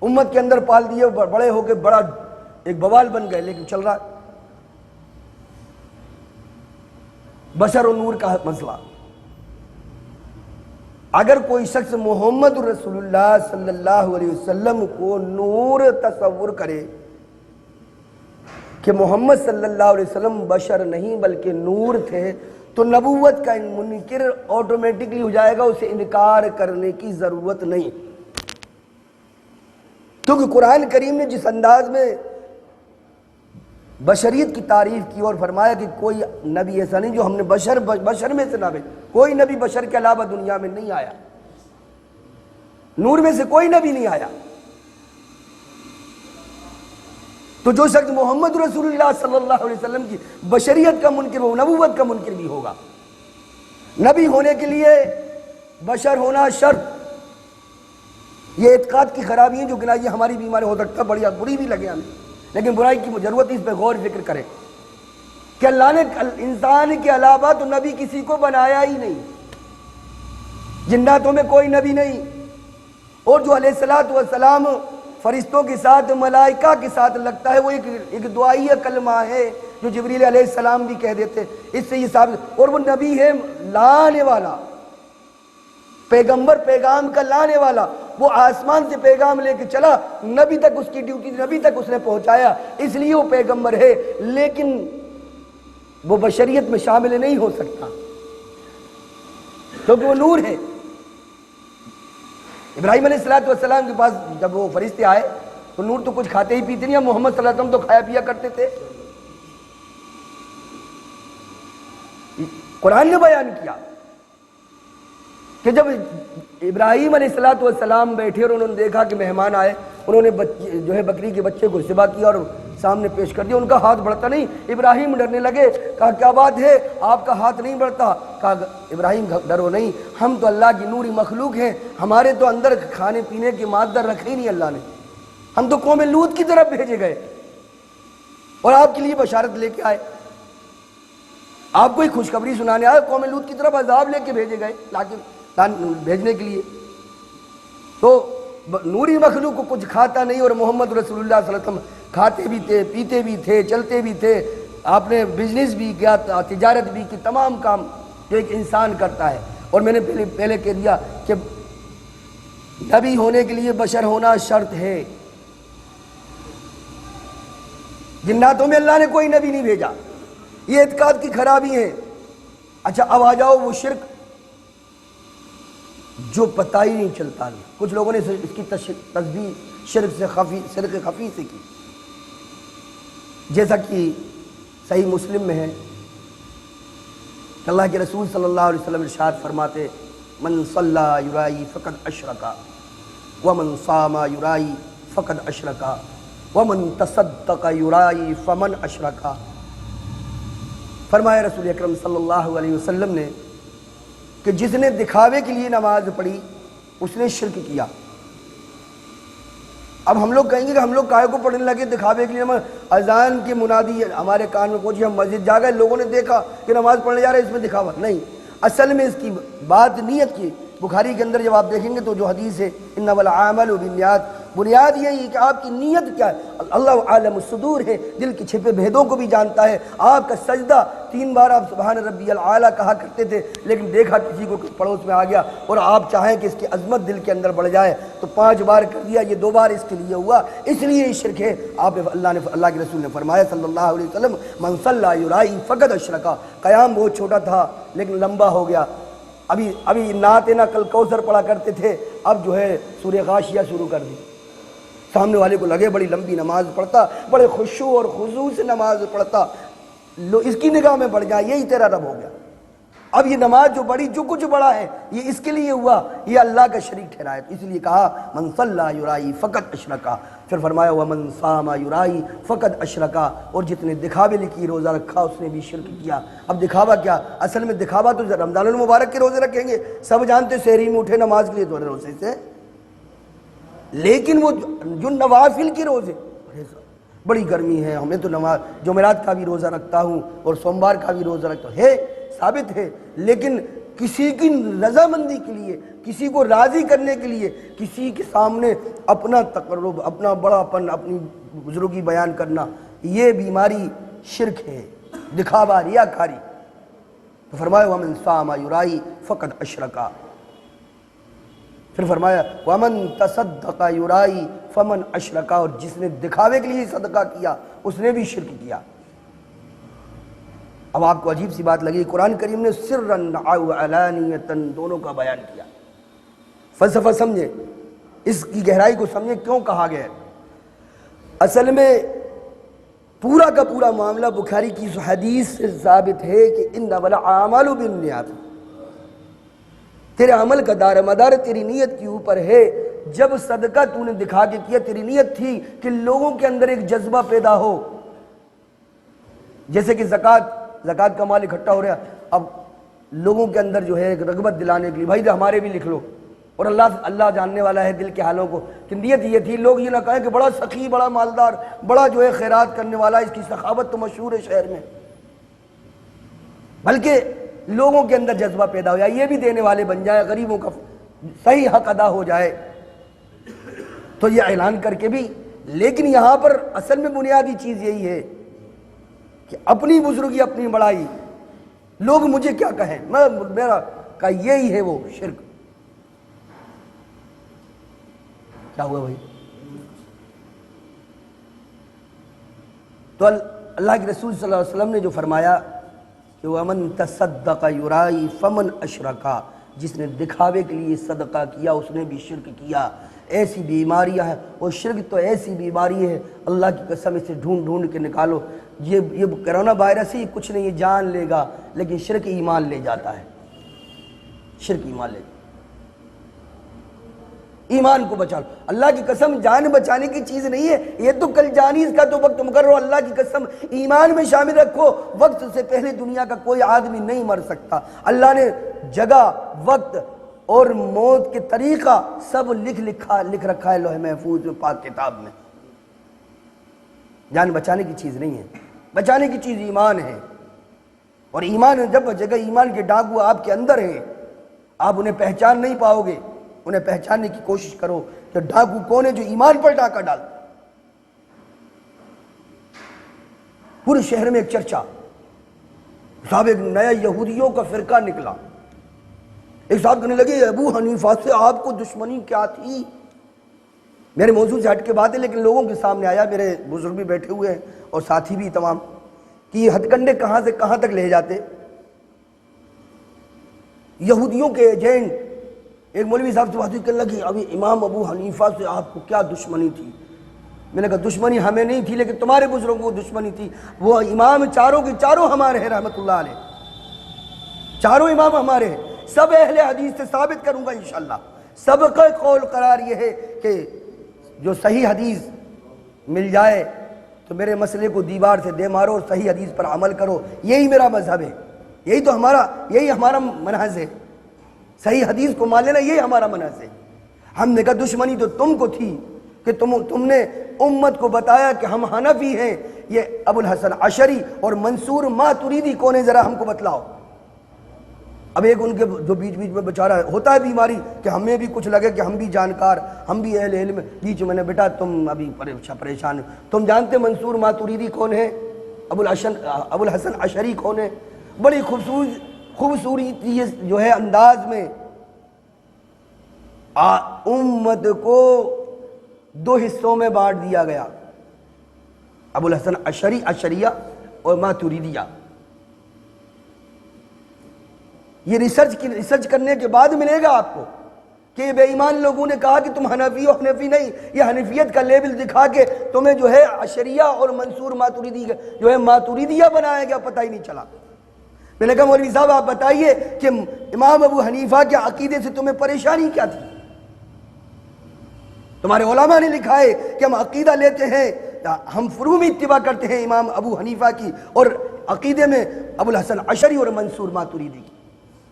امت کے اندر پال دیے، بڑے ہو کے بڑا ایک بوال بن گئے، لیکن چل رہا ہے بشر و نور کا مسئلہ۔ اگر کوئی شخص محمد رسول اللہ صلی اللہ علیہ وسلم کو نور تصور کرے کہ محمد صلی اللہ علیہ وسلم بشر نہیں بلکہ نور تھے، تو نبوت کا منکر آٹومیٹکلی ہو جائے گا، اسے انکار کرنے کی ضرورت نہیں، کیونکہ قرآن کریم نے جس انداز میں بشریت کی تعریف کی اور فرمایا کہ کوئی نبی ایسا نہیں جو ہم نے بشر میں سے نہ بھیجا، کوئی نبی بشر کے علاوہ دنیا میں نہیں آیا، نور میں سے کوئی نبی نہیں آیا، تو جو شخص محمد رسول اللہ صلی اللہ علیہ وسلم کی بشریت کا منکر ہو، نبوت کا منکر بھی ہوگا۔ نبی ہونے کے لیے بشر ہونا شرط، یہ اعتقاد کی خرابی ہے جو کہ یہ ہماری بیماری ہو سکتا ہے، بڑی بری بھی لگے ہمیں، لیکن برائی کی ضرورت اس پہ غور فکر کرے کہ اللہ نے انسان کے علاوہ تو نبی کسی کو بنایا ہی نہیں، جناتوں میں کوئی نبی نہیں، اور جو علیہ السلام فرشتوں کے ساتھ ملائکہ کے ساتھ لگتا ہے، وہ ایک دعائیہ کلمہ ہے جو جبریل علیہ السلام بھی کہہ دیتے، اس سے یہ ثابت، اور وہ نبی ہے لانے والا، پیغمبر پیغام کا لانے والا، وہ آسمان سے پیغام لے کے چلا، نبی تک اس کی ڈیوٹی، نبی تک اس نے پہنچایا، اس لیے وہ پیغمبر ہے، لیکن وہ بشریت میں شامل نہیں ہو سکتا کیونکہ وہ نور ہے۔ ابراہیم علیہ السلام کے پاس جب وہ فرشتے آئے تو نور تو کچھ کھاتے ہی پیتے نہیں، محمد صلی اللہ علیہ وسلم تو کھایا پیا کرتے تھے۔ قرآن نے بیان کیا کہ جب ابراہیم علیہ السلام بیٹھے اور انہوں نے دیکھا کہ مہمان آئے، انہوں نے جو ہے بکری کے بچے کو ذبح کیا اور سامنے پیش کر دیا، ان کا ہاتھ بڑھتا نہیں، ابراہیم ڈرنے لگے، کہا کیا بات ہے آپ کا ہاتھ نہیں بڑھتا؟ کہا ابراہیم ڈرو نہیں، ہم تو اللہ کی نوری مخلوق ہیں، ہمارے تو اندر کھانے پینے کے مادہ رکھے ہی نہیں اللہ نے، ہم تو قوم لوط کی طرف بھیجے گئے اور آپ کے لیے بشارت لے کے آئے، آپ کو ہی خوشخبری سنانے آئے، قوم لوط کی طرف عذاب لے کے بھیجے گئے بھیجنے کے لیے۔ تو نوری مخلوق کو کچھ کھاتا نہیں، اور محمد رسول اللہ صلی اللہ علیہ وسلم کھاتے بھی تھے، پیتے بھی تھے، چلتے بھی تھے، آپ نے بزنس بھی کیا، تجارت بھی کی، تمام کام جو ایک انسان کرتا ہے۔ اور میں نے پہلے کہہ دیا کہ نبی ہونے کے لیے بشر ہونا شرط ہے، جناتوں میں اللہ نے کوئی نبی نہیں بھیجا، یہ اعتقاد کی خرابی ہے۔ اچھا اب آ جاؤ وہ شرک جو پتہ ہی نہیں چلتا، کچھ لوگوں نے اس کی تصدیق شرک خفی سے کی، جیسا کہ صحیح مسلم میں ہے کہ اللہ کے رسول صلی اللہ علیہ وسلم ارشاد فرماتے من صلی یرائی فقد اشرکا ومن صام یرائی فقد اشرکا ومن تصدق یرائی فمن اشرکا۔ فرمایا رسول اکرم صلی اللہ علیہ وسلم نے کہ جس نے دکھاوے کے لیے نماز پڑھی اس نے شرک کیا۔ اب ہم لوگ کہیں گے کہ ہم لوگ کائے کو پڑھنے لگے دکھاوے کے لیے نماز، اذان کی منادی ہمارے کان میں پہنچی، ہم مسجد جا گئے، لوگوں نے دیکھا کہ نماز پڑھنے جا رہے ہیں، اس میں دکھاوا نہیں، اصل میں اس کی بات نیت کی۔ بخاری کے اندر جب آپ دیکھیں گے تو جو حدیث ہے انما الاعمال بالنیات، بنیاد یہی ہے کہ آپ کی نیت کیا ہے۔ اللہ عالم الصدور ہے، دل کے چھپے بھیدوں کو بھی جانتا ہے۔ آپ کا سجدہ 3 بار آپ سبحان ربی الاعلیٰ کہا کرتے تھے، لیکن دیکھا کسی کو پڑوس میں آ گیا اور آپ چاہیں کہ اس کی عظمت دل کے اندر بڑھ جائے تو 5 بار کر دیا، یہ 2 بار اس کے لیے ہوا، اس لیے یہ شرک ہے۔ اللہ کے رسول نے فرمایا صلی اللہ علیہ وسلم من صلی یرائی فقد اشرکا۔ قیام بہت چھوٹا تھا لیکن لمبا ہو گیا۔ ابھی نعت نا کل کوثر پڑھا کرتے تھے، اب جو ہے سورہ غاشیہ شروع کر دی، سامنے والے کو لگے بڑی لمبی نماز پڑھتا، بڑے خشوع اور خضوع سے نماز پڑھتا، اس کی نگاہ میں بڑھ جائے، یہی تیرا رب ہو گیا۔ اب یہ نماز جو بڑی، جو کچھ بڑا ہے یہ اس کے لیے ہوا، یہ اللہ کا شریک ٹھہرایا، اس لیے کہا من صلی یرائی فقد اشرکا۔ پھر فرمایا ومن صام یرائی فقد اشرکا، اور جس نے دکھاوے لکی روزہ رکھا اس نے بھی شرک کیا۔ اب دکھاوا کیا؟ اصل میں دکھاوا تو رمضان المبارک کے روزے رکھیں گے، سب جانتے سحری میں اٹھے نماز کے لیے تو روزے سے، لیکن وہ جو نوافل کے روزے، بڑی گرمی ہے، ہمیں تو نماز جمعرات کا بھی روزہ رکھتا ہوں اور سوموار کا بھی روزہ رکھتا ہوں، ہے ثابت ہے، لیکن کسی کی رضامندی کے لیے، کسی کو راضی کرنے کے لیے، کسی کے سامنے اپنا تقرب، اپنا بڑا پن، اپنی بزرگی بیان کرنا، یہ بیماری شرک ہے، دکھاوا، ریاکاری۔ تو فرمایا ومن صام یرائی فقد اشرکا۔ پھر فرمایا ومن تصدق یرائی فمن اشرکا، اور جس نے دکھاوے کے لیے صدقہ کیا اس نے بھی شرک کیا۔ اب آپ کو عجیب سی بات لگی، قرآن کریم نے سرًا او علانیتاً دونوں کا بیان کیا۔ فلسفہ سمجھے، اس کی گہرائی کو سمجھے کیوں کہا گیا ہے۔ اصل میں پورا کا پورا معاملہ بخاری کی اس حدیث سے ثابت ہے کہ انما الاعمال بالنیات، تیرے عمل کا دار مدار تیری نیت کے اوپر ہے۔ جب صدقہ تو نے دکھا کے کیا، تیری نیت تھی کہ لوگوں کے اندر ایک جذبہ پیدا ہو، جیسے کہ زکوٰۃ کا مال اکٹھا ہو رہا ہے، اب لوگوں کے اندر جو ہے ایک رغبت دلانے کے لیے بھائی ہمارے بھی لکھ لو، اور اللہ جاننے والا ہے دل کے حالوں کو، کہ نیت یہ تھی لوگ یہ نہ کہیں کہ بڑا سخی، بڑا مالدار، بڑا جو ہے خیرات کرنے والا، اس کی سخاوت تو مشہور ہے شہر میں، بلکہ لوگوں کے اندر جذبہ پیدا ہو جائے، یہ بھی دینے والے بن جائے، غریبوں کا صحیح حق ادا ہو جائے۔ تو یہ اعلان کر کے بھی، لیکن یہاں پر اصل میں بنیادی چیز یہی ہے کہ اپنی بزرگی، اپنی بڑائی، لوگ مجھے کیا کہیں، میرا کا یہی ہے وہ شرک۔ کیا ہوا بھائی؟ تو اللہ کے رسول صلی اللہ علیہ وسلم نے جو فرمایا کہ وَمَن تَصَدَّقَ يُرَائِ فَمَنْ أَشْرَكَ، جس نے دکھاوے کے لیے صدقہ کیا اس نے بھی شرک کیا۔ ایسی بیماریاں ہیں، وہ شرک تو ایسی بیماری ہے، اللہ کی قسم اسے ڈھونڈ ڈھونڈ کے نکالو۔ یہ کرونا وائرس ہی کچھ نہیں، یہ جان لے گا، لیکن شرک ایمان لے جاتا ہے، شرک ایمان لے جاتا ہے۔ ایمان کو بچا لو، اللہ کی قسم جان بچانے کی چیز نہیں ہے یہ تو، کل جانی اس کا تو وقت مقرر ہو، اللہ کی قسم ایمان میں شامل رکھو، وقت سے پہلے دنیا کا کوئی آدمی نہیں مر سکتا۔ اللہ نے جگہ، وقت اور موت کے طریقہ سب لکھ رکھا ہے لوح محفوظ میں، پاک کتاب میں۔ جان بچانے کی چیز نہیں ہے، بچانے کی چیز ایمان ہے، اور ایمان جب جگہ ایمان کے ڈاکو آپ کے اندر ہیں، آپ انہیں پہچان نہیں پاؤ گے۔ انہیں پہچاننے کی کوشش کرو کہ ڈاکو کون ہے جو ایمان پر ڈاکہ ڈالتا۔ پورے شہر میں ایک چرچا، صاحب ایک نیا یہودیوں کا فرقہ نکلا، ایک صاحب کہنے لگے ابو حنیفہ سے آپ کو دشمنی کیا تھی؟ میرے موضوع سے ہٹ کے بات ہے لیکن لوگوں کے سامنے آیا، میرے بزرگ بھی بیٹھے ہوئے ہیں اور ساتھی بھی تمام، کہ یہ ہتھ کنڈے کہاں سے کہاں تک لے جاتے۔ یہودیوں کے ایجنٹ ایک مولوی صاحب سے بات کرنے لگی، ابھی امام ابو حنیفہ سے آپ کو کیا دشمنی تھی؟ میں نے کہا دشمنی ہمیں نہیں تھی لیکن تمہارے بزرگوں کو دشمنی تھی، وہ امام چاروں کے چاروں ہمارے ہیں رحمت اللہ علیہ، چاروں امام ہمارے ہیں، سب اہل حدیث سے ثابت کروں گا انشاءاللہ۔ سب کا قول قرار یہ ہے کہ جو صحیح حدیث مل جائے تو میرے مسئلے کو دیوار سے دے مارو اور صحیح حدیث پر عمل کرو، یہی میرا مذہب ہے، یہی تو یہی ہمارا منہج ہے، صحیح حدیث کو مان لینا یہی ہمارا منہج ہے۔ ہم نے کہا دشمنی تو تم کو تھی کہ تم نے امت کو بتایا کہ ہم حنفی ہیں، یہ ابو الحسن عشری اور منصور ماتریدی کون ہے ذرا ہم کو بتلاؤ۔ اب ایک ان کے جو بیچ میں بیچارہ ہوتا ہے بیماری کہ ہمیں بھی کچھ لگے کہ ہم بھی جانکار، ہم بھی اہل علم، بیچ میں نے بیٹا تم ابھی پریشان، تم جانتے منصور ماتریدی کون ہے؟ ابو الحسن عشری کون ہے؟ بڑی خوبصورتی جو ہے انداز میں امت کو دو حصوں میں بانٹ دیا گیا، ابو الحسن عشریہ اور ماتریدیہ۔ یہ ریسرچ کرنے کے بعد ملے گا آپ کو کہ یہ بے ایمان لوگوں نے کہا کہ تم حنفی ہو، حنفی نہیں، یہ حنفیت کا لیبل دکھا کے تمہیں جو ہے عشریہ اور منصور ماتریدی جو ہے ماتریدیہ بنایا گیا، پتہ ہی نہیں چلا۔ میں نے کہا مولوی صاحب آپ بتائیے کہ امام ابو حنیفہ کے عقیدے سے تمہیں پریشانی کیا تھی؟ تمہارے علماء نے لکھا ہے کہ ہم عقیدہ لیتے ہیں، ہم فروع میں اتباع کرتے ہیں امام ابو حنیفہ کی، اور عقیدے میں ابو الحسن عشری اور منصور ماتریدی کی،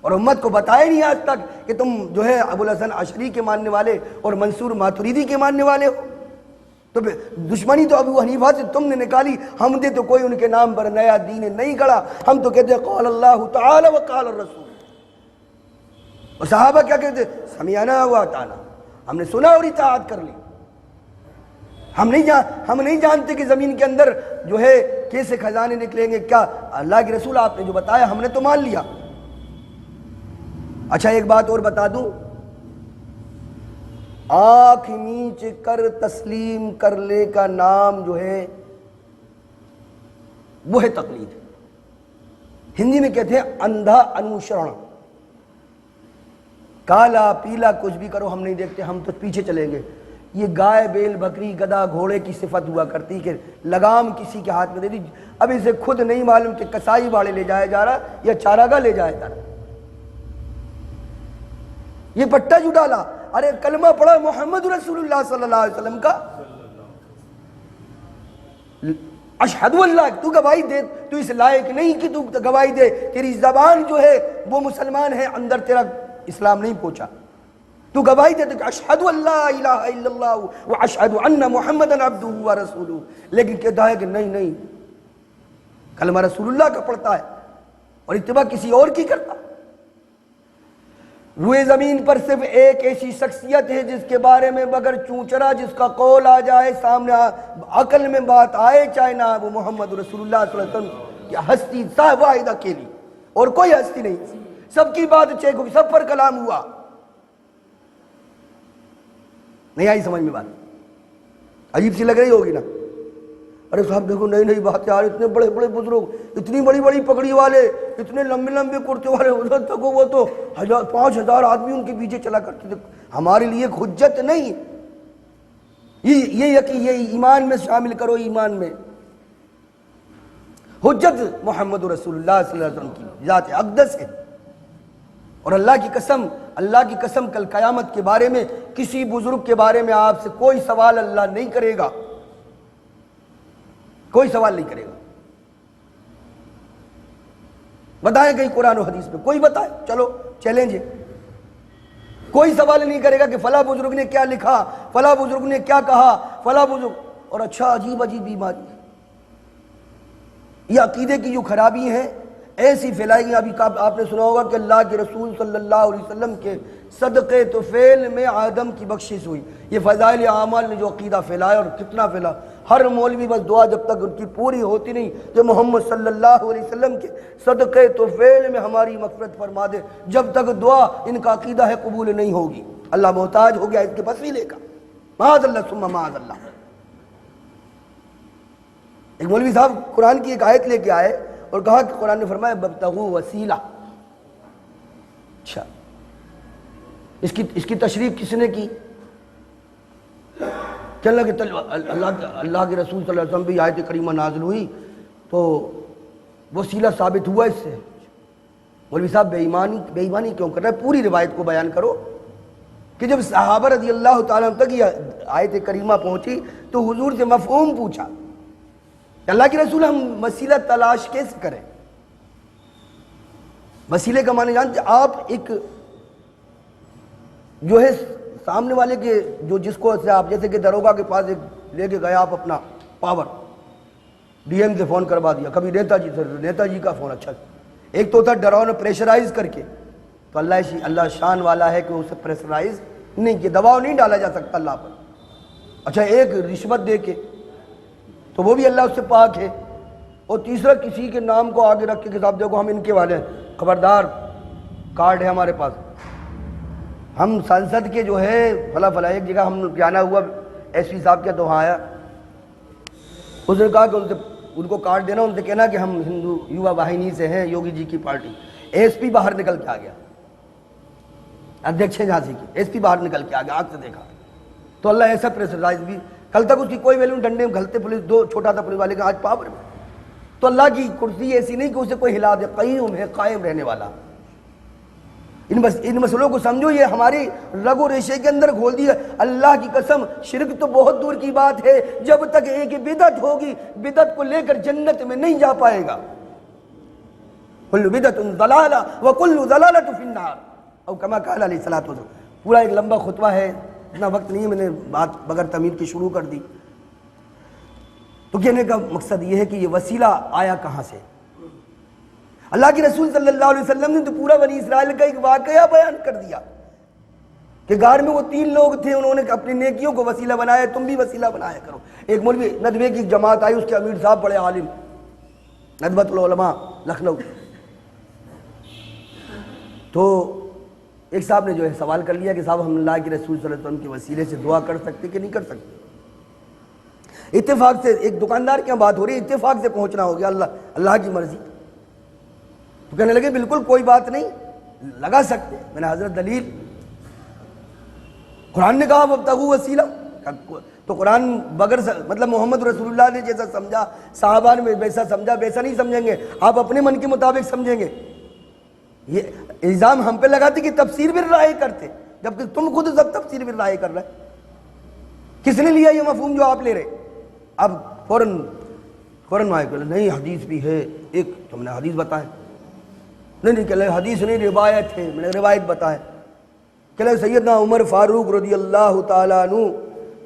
اور امت کو بتایا نہیں آج تک کہ تم جو ہے ابو الحسن عشری کے ماننے والے اور منصور ماتریدی کے ماننے والے ہو۔ تو دشمنی تو ابو حنیفہ سے تم نے نکالی، ہم نے تو کوئی ان کے نام پر نیا دین نہیں گڑا، ہم تو کہتے ہیں قال اللہ تعالی وقال الرسول، اور صحابہ کیا کہتے ہیں؟ سمعنا واطعنا، ہم نے سنا اور اطاعت کر لی۔ ہم نہیں جانتے کہ زمین کے اندر جو ہے کیسے خزانے نکلیں گے، کیا اللہ کے رسول آپ نے جو بتایا ہم نے تو مان لیا۔ اچھا ایک بات اور بتا دوں، آنکھ میچ کر تسلیم کر لے کا نام جو ہے وہ ہے تقلید، ہندی میں کہتے ہیں اندھا انوشرن، کالا پیلا کچھ بھی کرو ہم نہیں دیکھتے، ہم تو پیچھے چلیں گے۔ یہ گائے بیل بکری گدھا گھوڑے کی صفت ہوا کرتی کہ لگام کسی کے ہاتھ میں دے دی، اب اسے خود نہیں معلوم کہ کسائی باڑے لے جایا جا رہا یا چاراگاہ لے جایا جا رہا، یہ پٹا جو ڈالا، ارے کلمہ پڑھا محمد رسول اللہ صلی اللہ علیہ وسلم کا، اشہد اللہ، تو گواہی دے، تو اس لائق نہیں کہ تو گواہی دے، تیری زبان جو ہے وہ مسلمان ہے، اندر تیرا اسلام نہیں پہنچا، تو گواہی دے تو اشہد اللہ الہ الا اللہ واشہد ان محمدن عبدہ ورسولہ، لیکن کہتا ہے کہ نہیں کلمہ رسول اللہ کا پڑھتا ہے اور اتباع کسی اور کی کرتا۔ روئے زمین پر صرف ایک ایسی شخصیت ہے جس کے بارے میں بغیر چونچرا جس کا قول آ جائے سامنے عقل میں بات آئے چاہے نہ، وہ محمد رسول اللہ صلی اللہ علیہ وسلم کی ہستی صاحب واحد اکیلی، اور کوئی ہستی نہیں، سب کی بات چیک ہوگی، سب پر کلام ہوا۔ نہیں آئی سمجھ میں بات؟ عجیب سی لگ رہی ہوگی نا؟ ارے صاحب دیکھو نئی نئی بات یار، اتنے بڑے بڑے بزرگ، اتنی بڑی بڑی پگڑی والے، اتنے لمبے لمبے کرتے والے، ادھر تک وہ تو 5,000 آدمی ان کے پیچھے چلا کرتے تھے۔ ہمارے لیے حجت نہیں، یہ ایمان میں شامل کرو، ایمان میں حجت محمد رسول اللہ صلی اللہ علیہ وسلم کی ذات اقدس ہے۔ اور اللہ کی قسم کل قیامت کے بارے میں کسی بزرگ کے بارے میں آپ سے کوئی سوال اللہ نہیں کرے گا، کوئی سوال نہیں کرے گا۔ بتائیں کہیں قرآن و حدیث میں کوئی بتائے، چلو چیلنج ہے، کوئی سوال نہیں کرے گا کہ فلاں بزرگ نے کیا لکھا، فلاں بزرگ نے کیا کہا، فلاں بزرگ۔ اور اچھا عجیب عجیب بیماری، یہ عقیدے کی جو خرابی ہیں ایسی پھیلائی گئی۔ ابھی آپ نے سنا ہوگا کہ اللہ کے رسول صلی اللہ علیہ وسلم کے صدقے طفیل میں آدم کی بخشش ہوئی۔ یہ فضائل اعمال نے جو عقیدہ پھیلایا اور کتنا پھیلا، ہر مولوی بس دعا جب تک ان کی پوری ہوتی نہیں کہ محمد صلی اللہ علیہ وسلم کے صدقے طفیل میں ہماری مغفرت فرما دے، جب تک دعا ان کا عقیدہ ہے قبول نہیں ہوگی۔ اللہ محتاج ہو گیا اس کے وسیلے کا، معاذ اللہ ثم معاذ اللہ۔ ایک مولوی صاحب قرآن کی ایک آیت لے کے آئے اور کہا کہ قرآن نے فرمایا ببتغوا وسیلہ۔ اچھا اس کی تشریح کس نے کی؟ کہ اللہ کے رسول صلی اللہ علیہ وسلم بھی آیت کریمہ نازل ہوئی تو وسیلہ ثابت ہوا اس سے۔ مولوی صاحب بے ایمانی کیوں کر رہے ہیں؟ پوری روایت کو بیان کرو کہ جب صحابہ رضی اللہ تعالیٰ عنہ تک یہ آیت کریمہ پہنچی تو حضور سے مفہوم پوچھا کہ اللہ کے رسول ہم وسیلہ تلاش کیسے کریں؟ وسیلے کا معنی جانتے؟ آپ ایک جو ہے سامنے والے کے جو جس کو آپ جیسے کہ دروگا کے پاس ایک لے کے گیا آپ اپنا پاور، ڈی ایم سے فون کروا دیا، کبھی نیتا جی کا فون۔ اچھا ایک تو تھا ڈراؤنا پریشرائز کر کے، تو اللہ شان والا ہے کہ اسے پریشرائز نہیں کہ دباؤ نہیں ڈالا جا سکتا اللہ پر۔ اچھا ایک رشوت دے کے، تو وہ بھی اللہ اس سے پاک ہے۔ اور تیسرا کسی کے نام کو آگے رکھ کے کہ صاحب دیکھو ہم ان کے والے ہیں، خبردار کارڈ ہے ہمارے پاس، ہم سنسد کے جو ہے فلاں ایک جگہ ہم جانا ہوا ایس پی صاحب کے تو وہاں آیا، اس نے کہا کہ ان کو کارڈ دینا، ان سے کہنا کہ ہم ہندو یووا واہنی سے ہیں، یوگی جی کی پارٹی۔ ایس پی باہر نکل کے آ گیا، ادھیکش جھانسی کی ایس پی باہر نکل کے آ گیا، آنکھ سے دیکھا۔ تو اللہ ایسا پریشرائز بھی، کل تک اس کی کوئی ویلیو، ڈنڈے میں گھلتے پولیس، دو چھوٹا تھا پولیس والے کا، آج پاور میں۔ تو اللہ کی کرسی ایسی نہیں کہ اسے کوئی ہلا دے، قیوم ہے، قائم رہنے والا۔ ان مسئلوں کو سمجھو، یہ ہماری رگ و ریشے کے اندر گھول دیا۔ اللہ کی قسم شرک تو بہت دور کی بات ہے، جب تک ایک بدعت ہوگی، بدعت کو لے کر جنت میں نہیں جا پائے گا۔ کل بدعت ضلالہ وکل ضلالۃ فی النار، او کما قال علیہ الصلوۃ والسلام۔ پورا ایک لمبا خطبہ ہے، اتنا وقت نہیں ہے، میں نے بات بغیر تمہید کی شروع کر دی۔ تو کہنے کا مقصد یہ ہے کہ یہ وسیلہ آیا کہاں سے؟ اللہ کے رسول صلی اللہ علیہ وسلم نے تو پورا بنی اسرائیل کا ایک واقعہ بیان کر دیا کہ غار میں وہ 3 لوگ تھے، انہوں نے اپنی نیکیوں کو وسیلہ بنایا، تم بھی وسیلہ بنایا کرو۔ ایک مولوی ندوے کی جماعت آئی، اس کے امیر صاحب بڑے عالم، ندوۃ العلماء لکھنؤ، تو ایک صاحب نے جو ہے سوال کر لیا کہ صاحب ہم اللہ کے رسول صلی اللہ علیہ وسلم کے وسیلے سے دعا کر سکتے کہ نہیں کر سکتے؟ اتفاق سے ایک دکاندار کی بات ہو رہی ہے، اتفاق سے پہنچنا ہو گیا، اللہ کی مرضی۔ تو کہنے لگے بالکل کوئی بات نہیں، لگا سکتے۔ میں نے حضرت دلیل، قرآن نے کہا وابتغوا وسیلہ، تو قرآن بغیر مطلب محمد رسول اللہ نے جیسا سمجھا، صحابہ نے ویسا سمجھا، ویسا نہیں سمجھیں گے، آپ اپنے من کے مطابق سمجھیں گے۔ یہ الزام ہم پہ لگاتے کہ تفسیر بالرائے کرتے، جبکہ تم خود سب تفسیر بالرائے کر رہے۔ کس نے لیا یہ مفہوم جو آپ لے رہے؟ اب فوراً نہیں حدیث بھی ہے ایک، تم نے حدیث بتائے، نہیں کہ حدیث نہیں روایت ہے، میں نے روایت بتائے کہ سیدنا عمر فاروق رضی اللہ تعالیٰ عنہ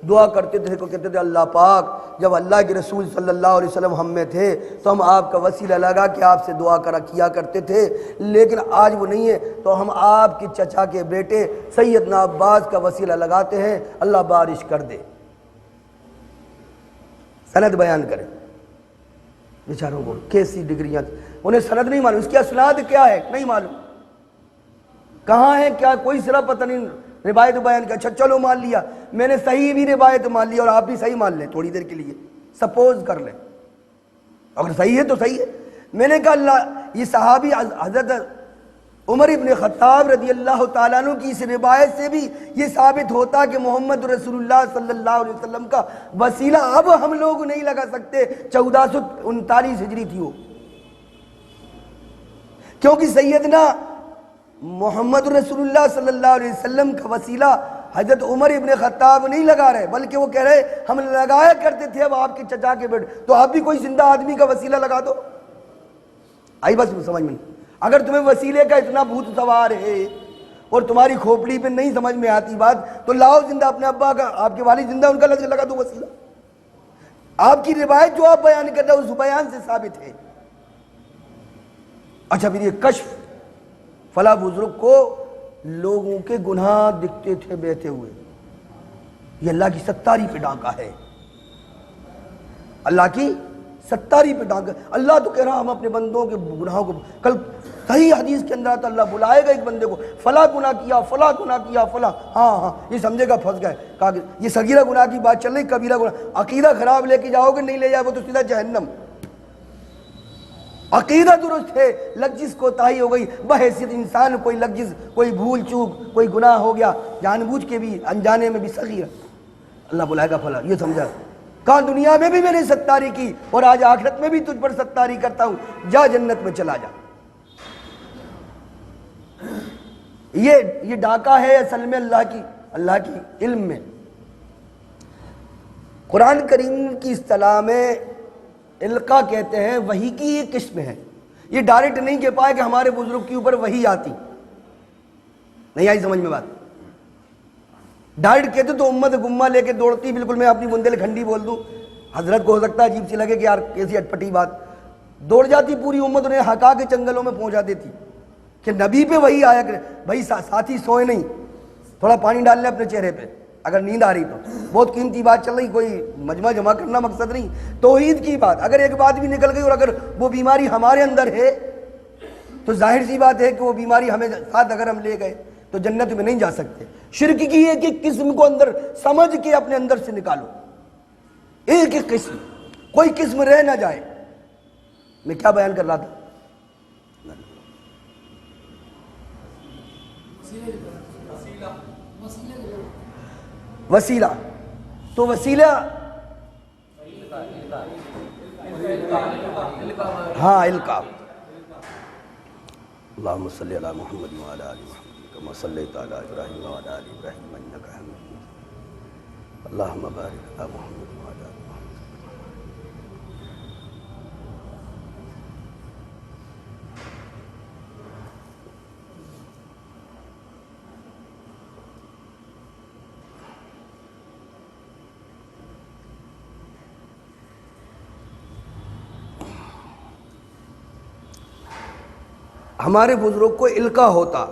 دعا کرتے تھے کو کہتے تھے اللہ پاک جب اللہ کے رسول صلی اللہ علیہ وسلم ہم میں تھے تو ہم آپ کا وسیلہ لگا کہ آپ سے دعا کیا کرتے تھے، لیکن آج وہ نہیں ہے تو ہم آپ کے چچا کے بیٹے سیدنا عباس کا وسیلہ لگاتے ہیں، اللہ بارش کر دے۔ سند بیان کریں بیچاروں کو، کیسی ڈگریاں، انہیں سند نہیں معلوم، اس کی اسناد کیا ہے نہیں معلوم، کہاں ہے کیا کوئی سرا پتہ نہیں، روایت بیان کیا، اچھا چلو مان لیا، میں نے صحیح بھی روایت مان لیا اور آپ بھی صحیح مان لیں تھوڑی دیر کے لیے، سپوز کر لیں اگر صحیح ہے تو صحیح ہے۔ میں نے کہا اللہ، یہ صحابی حضرت عمر ابن خطاب رضی اللہ تعالیٰ عنہ کی اس روایت سے بھی یہ ثابت ہوتا کہ محمد رسول اللہ صلی اللہ علیہ وسلم کا وسیلہ اب ہم لوگ نہیں لگا سکتے، 1439 ہجری تھی وہ، کیونکہ سیدنا محمد رسول اللہ صلی اللہ علیہ وسلم کا وسیلہ حضرت عمر ابن خطاب نہیں لگا رہے، بلکہ وہ کہہ رہے ہم لگایا کرتے تھے اب آپ کے چچا کے بیٹے، تو آپ بھی کوئی زندہ آدمی کا وسیلہ لگا دو۔ آئی بس سمجھ میں، اگر تمہیں وسیلے کا اتنا بھوت سوار ہے اور تمہاری کھوپڑی پہ نہیں سمجھ میں آتی بات، تو لاؤ زندہ اپنے ابا کا، آپ کے والد زندہ، ان کا لگا دو وسیلہ۔ آپ کی روایت جو آپ بیان کر رہے ہیں اس بیان سے ثابت ہے۔ اچھا پھر یہ کشف، فلاں بزرگ کو لوگوں کے گناہ دکھتے تھے بہتے ہوئے، یہ اللہ کی ستاری پہ ڈانکا ہے، اللہ کی ستاری پہ ڈانکا۔ اللہ تو کہہ رہا ہم اپنے بندوں کے گناہوں کو، کل صحیح حدیث کے اندر تو اللہ بلائے گا ایک بندے کو، فلاں گناہ کیا، فلاں گناہ کیا، فلاں، ہاں یہ سمجھے گا پھنس گئے، کہا کہ یہ صغیرہ گناہ کی بات چل رہی، کبیرہ گناہ، عقیدہ خراب لے کے جاؤ گے، نہیں لے جائے وہ تو سیدھا جہنم۔ عقیدہ درست ہے، لغزش کوتاہی ہو گئی بحیثیت انسان، کوئی لغزش، کوئی بھول چوک، کوئی گناہ ہو گیا جان بوجھ کے بھی، انجانے میں بھی صغیرہ، اللہ بلائے گا فلاں، یہ سمجھا، کہاں دنیا میں بھی میں نے ستاری کی اور آج آخرت میں بھی تجھ پر ستاری کرتا ہوں، جا جنت میں چلا جا۔ یہ ڈاکہ ہے اصل میں اللہ کی علم میں۔ قرآن کریم کی اصطلاح میں القا کہتے ہیں، وحی کی یہ قسم ہے، یہ ڈائریکٹ نہیں کہہ پائے کہ ہمارے بزرگ کے اوپر وحی آتی، نہیں آئی سمجھ میں بات، ڈائریکٹ کہتے تو امت گمہ لے کے دوڑتی، بالکل میں اپنی بندیل کھنڈی بول دوں، حضرت کو ہو سکتا ہے عجیب سی لگے کہ یار کیسی اٹپٹی بات، دوڑ جاتی پوری امت، انہیں ہکا کے جنگلوں میں پہنچا دیتی کہ نبی پہ وحی آیا کرے۔ بھائی ساتھی سوئے نہیں، تھوڑا پانی ڈال لیں اپنے چہرے پہ اگر نیند آ رہی تو، بہت قیمتی بات چل رہی، کوئی مجمع جمع کرنا مقصد نہیں، توحید کی بات، اگر ایک بات بھی نکل گئی اور اگر وہ بیماری ہمارے اندر ہے تو ظاہر سی بات ہے کہ وہ بیماری ہمیں ساتھ اگر ہم لے گئے تو جنت میں نہیں جا سکتے۔ شرک کی ایک ایک قسم کو اندر سمجھ کے اپنے اندر سے نکالو، ایک ایک قسم، کوئی قسم رہ نہ جائے۔ میں کیا بیان کر رہا تھا؟ وسیلہ، تو وسیلہ ہاں القاء، اللہم صلی علی محمد وعلی آل محمد کما صلیت علی ابراہیم وعلی آل ابراہیم انک حمید مجید، اللہم بارک علی محمد وعلی آل محمد۔ ہمارے بزرگ کو القا ہوتا،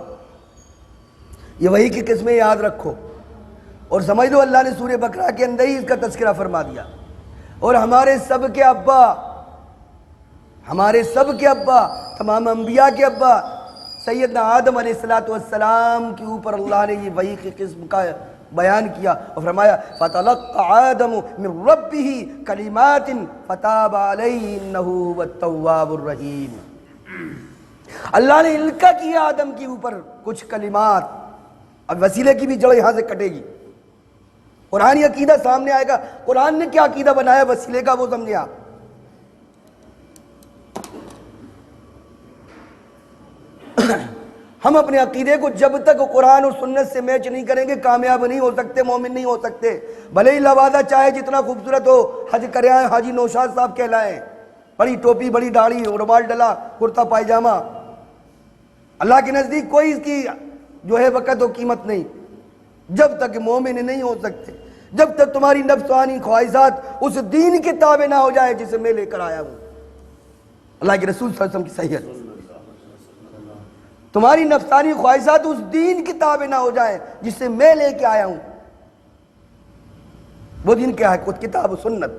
یہ وحی کی قسمیں یاد رکھو اور سمجھ لو اللہ نے سورہ بقرہ کے اندر ہی اس کا تذکرہ فرما دیا۔ اور ہمارے سب کے ابا، تمام انبیاء کے ابا سیدنا آدم علیہ السلام کے اوپر اللہ نے یہ وحی کی قسم کا بیان کیا اور فرمایا فَتَلَقَّ آدَمُ مِن رَبِّهِ كَلِمَاتٍ فَتَابَ عَلَيْهِ إِنَّهُ هُوَ التَّوَّابُ الرَّحِيمُ۔ اللہ نے القا کیا آدم کے اوپر کچھ کلمات، اب وسیلے کی بھی جڑ یہاں سے کٹے گی، قرآن عقیدہ سامنے آئے گا، قرآن نے کیا عقیدہ بنایا وسیلے کا وہ سمجھے آپ۔ ہم اپنے عقیدے کو جب تک قرآن اور سنت سے میچ نہیں کریں گے کامیاب نہیں ہو سکتے، مومن نہیں ہو سکتے، بھلے ہی لوادہ چاہے جتنا خوبصورت ہو، حج کرے آئے حاجی نوشاد صاحب کہلائیں، بڑی ٹوپی، بڑی داڑھی، رومال ڈلا، کرتا پائجامہ، اللہ کے نزدیک کوئی اس کی جو ہے وقت و قیمت نہیں، جب تک مومن نہیں ہو سکتے۔ جب تک تمہاری نفسانی خواہشات اس دین کے تابع نہ ہو جائے جسے میں لے کر آیا ہوں. اللہ کے رسول صلی اللہ علیہ وسلم کی صحیح حدیث. تمہاری نفسانی خواہشات اس دین کی تابع نہ ہو جائیں جس سے میں لے کے آیا ہوں. وہ دین کیا ہے؟ خود کتاب و سنت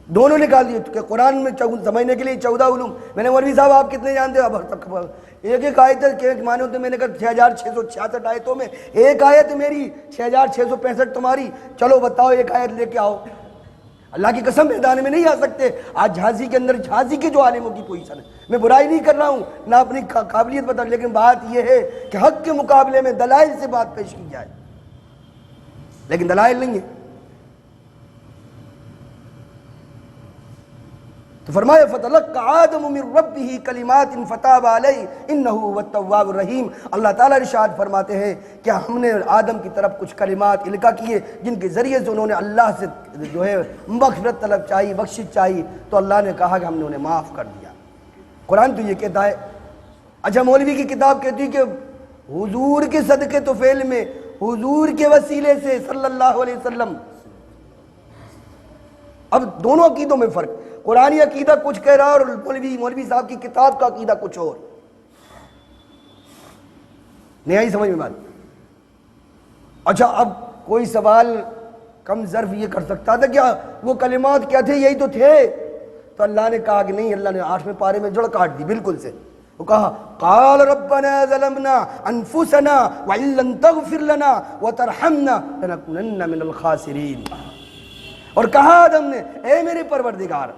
دونوں نکال دیے کہ قرآن میں سمجھنے کے لیے 14 علوم. میں نے مولوی صاحب آپ کتنے جانتے ہو؟ اب ایک ایک آیت کے معنی ہوتے. میں نے کہا 6666 آیتوں میں ایک آیت میری 6665 تمہاری. چلو بتاؤ ایک آیت لے کے آؤ. اللہ کی قسم میدان میں نہیں آ سکتے. آج جھانسی کے اندر جھانسی کے جو عالموں کی پوزیشن ہے, میں برائی نہیں کر رہا ہوں نہ اپنی قابلیت بتا, لیکن بات یہ ہے کہ حق کے مقابلے میں دلائل سے بات پیش کی جائے, لیکن دلائل نہیں ہے. تو فرمایا فتلقى آدم من ربه کلمات فتاب علیہ انہ هو التواب الرحیم. اللہ تعالیٰ ارشاد فرماتے ہیں کہ ہم نے آدم کی طرف کچھ کلمات القا کیے جن کے ذریعے سے انہوں نے اللہ سے جو ہے مغفرت طلب چاہی, بخشش چاہی, تو اللہ نے کہا کہ ہم نے انہیں معاف کر دیا. قرآن تو یہ کہتا ہے. اچھا مولوی کی کتاب کہتی ہے کہ حضور کے صدقے تو فعل میں حضور کے وسیلے سے صلی اللہ علیہ وسلم. اب دونوں عقیدوں میں فرق. قرآنی عقیدہ کچھ کہہ رہا اور مولوی صاحب کی کتاب کا عقیدہ کچھ اور. نہیں آئی سمجھ میں بات؟ اچھا اب کوئی سوال کم ظرف یہ کر سکتا تھا کیا وہ کلمات کیا تھے؟ یہی تو تھے. تو اللہ نے کہا کہ نہیں, اللہ نے 8ویں پارے میں جڑ کاٹ دی بالکل سے. وہ کہا قال ربنا ظلمنا انفسنا وان لم تغفر لنا وترحمنا لنكونن من الخاسرین. اور کہا آدم نے اے میرے پروردگار,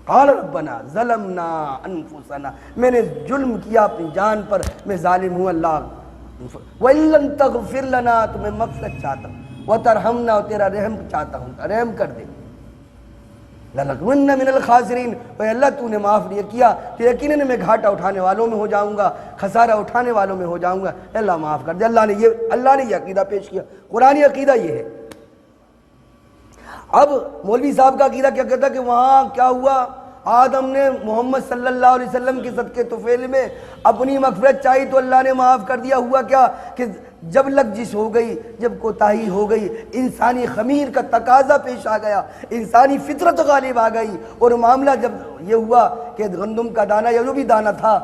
قال ربنا ظلمنا انفسنا, میں نے ظلم کیا اپنی جان پر, میں ظالم ہوں اللہ. وَإِن لَمْ تَغْفِرْ لَنَا, تو میں مغفرت چاہتا ہوں, وَتَرْحَمْنَا, اور تیرا رحم چاہتا ہوں, رحم کر دے. لَنَكُونَنَّ مِنَ الْخَاسِرِينَ, اے اللہ تو نے معاف نہیں کیا تو یقیناً میں گھاٹا اٹھانے والوں میں ہو جاؤں گا, خسارہ اٹھانے والوں میں ہو جاؤں گا. اللہ معاف کر دے. اللہ نے یہ عقیدہ پیش کیا. قرآنی عقیدہ یہ ہے. اب مولوی صاحب کا عقیدہ کیا کہتا ہے کہ وہاں کیا ہوا, آدم نے محمد صلی اللہ علیہ وسلم کے صدقے طفیل میں اپنی مغفرت چاہی تو اللہ نے معاف کر دیا. ہوا کیا کہ جب لغزش ہو گئی, جب کوتاہی ہو گئی, انسانی خمیر کا تقاضا پیش آ گیا, انسانی فطرت غالب آ گئی, اور معاملہ جب یہ ہوا کہ گندم کا دانہ یا جو بھی دانہ تھا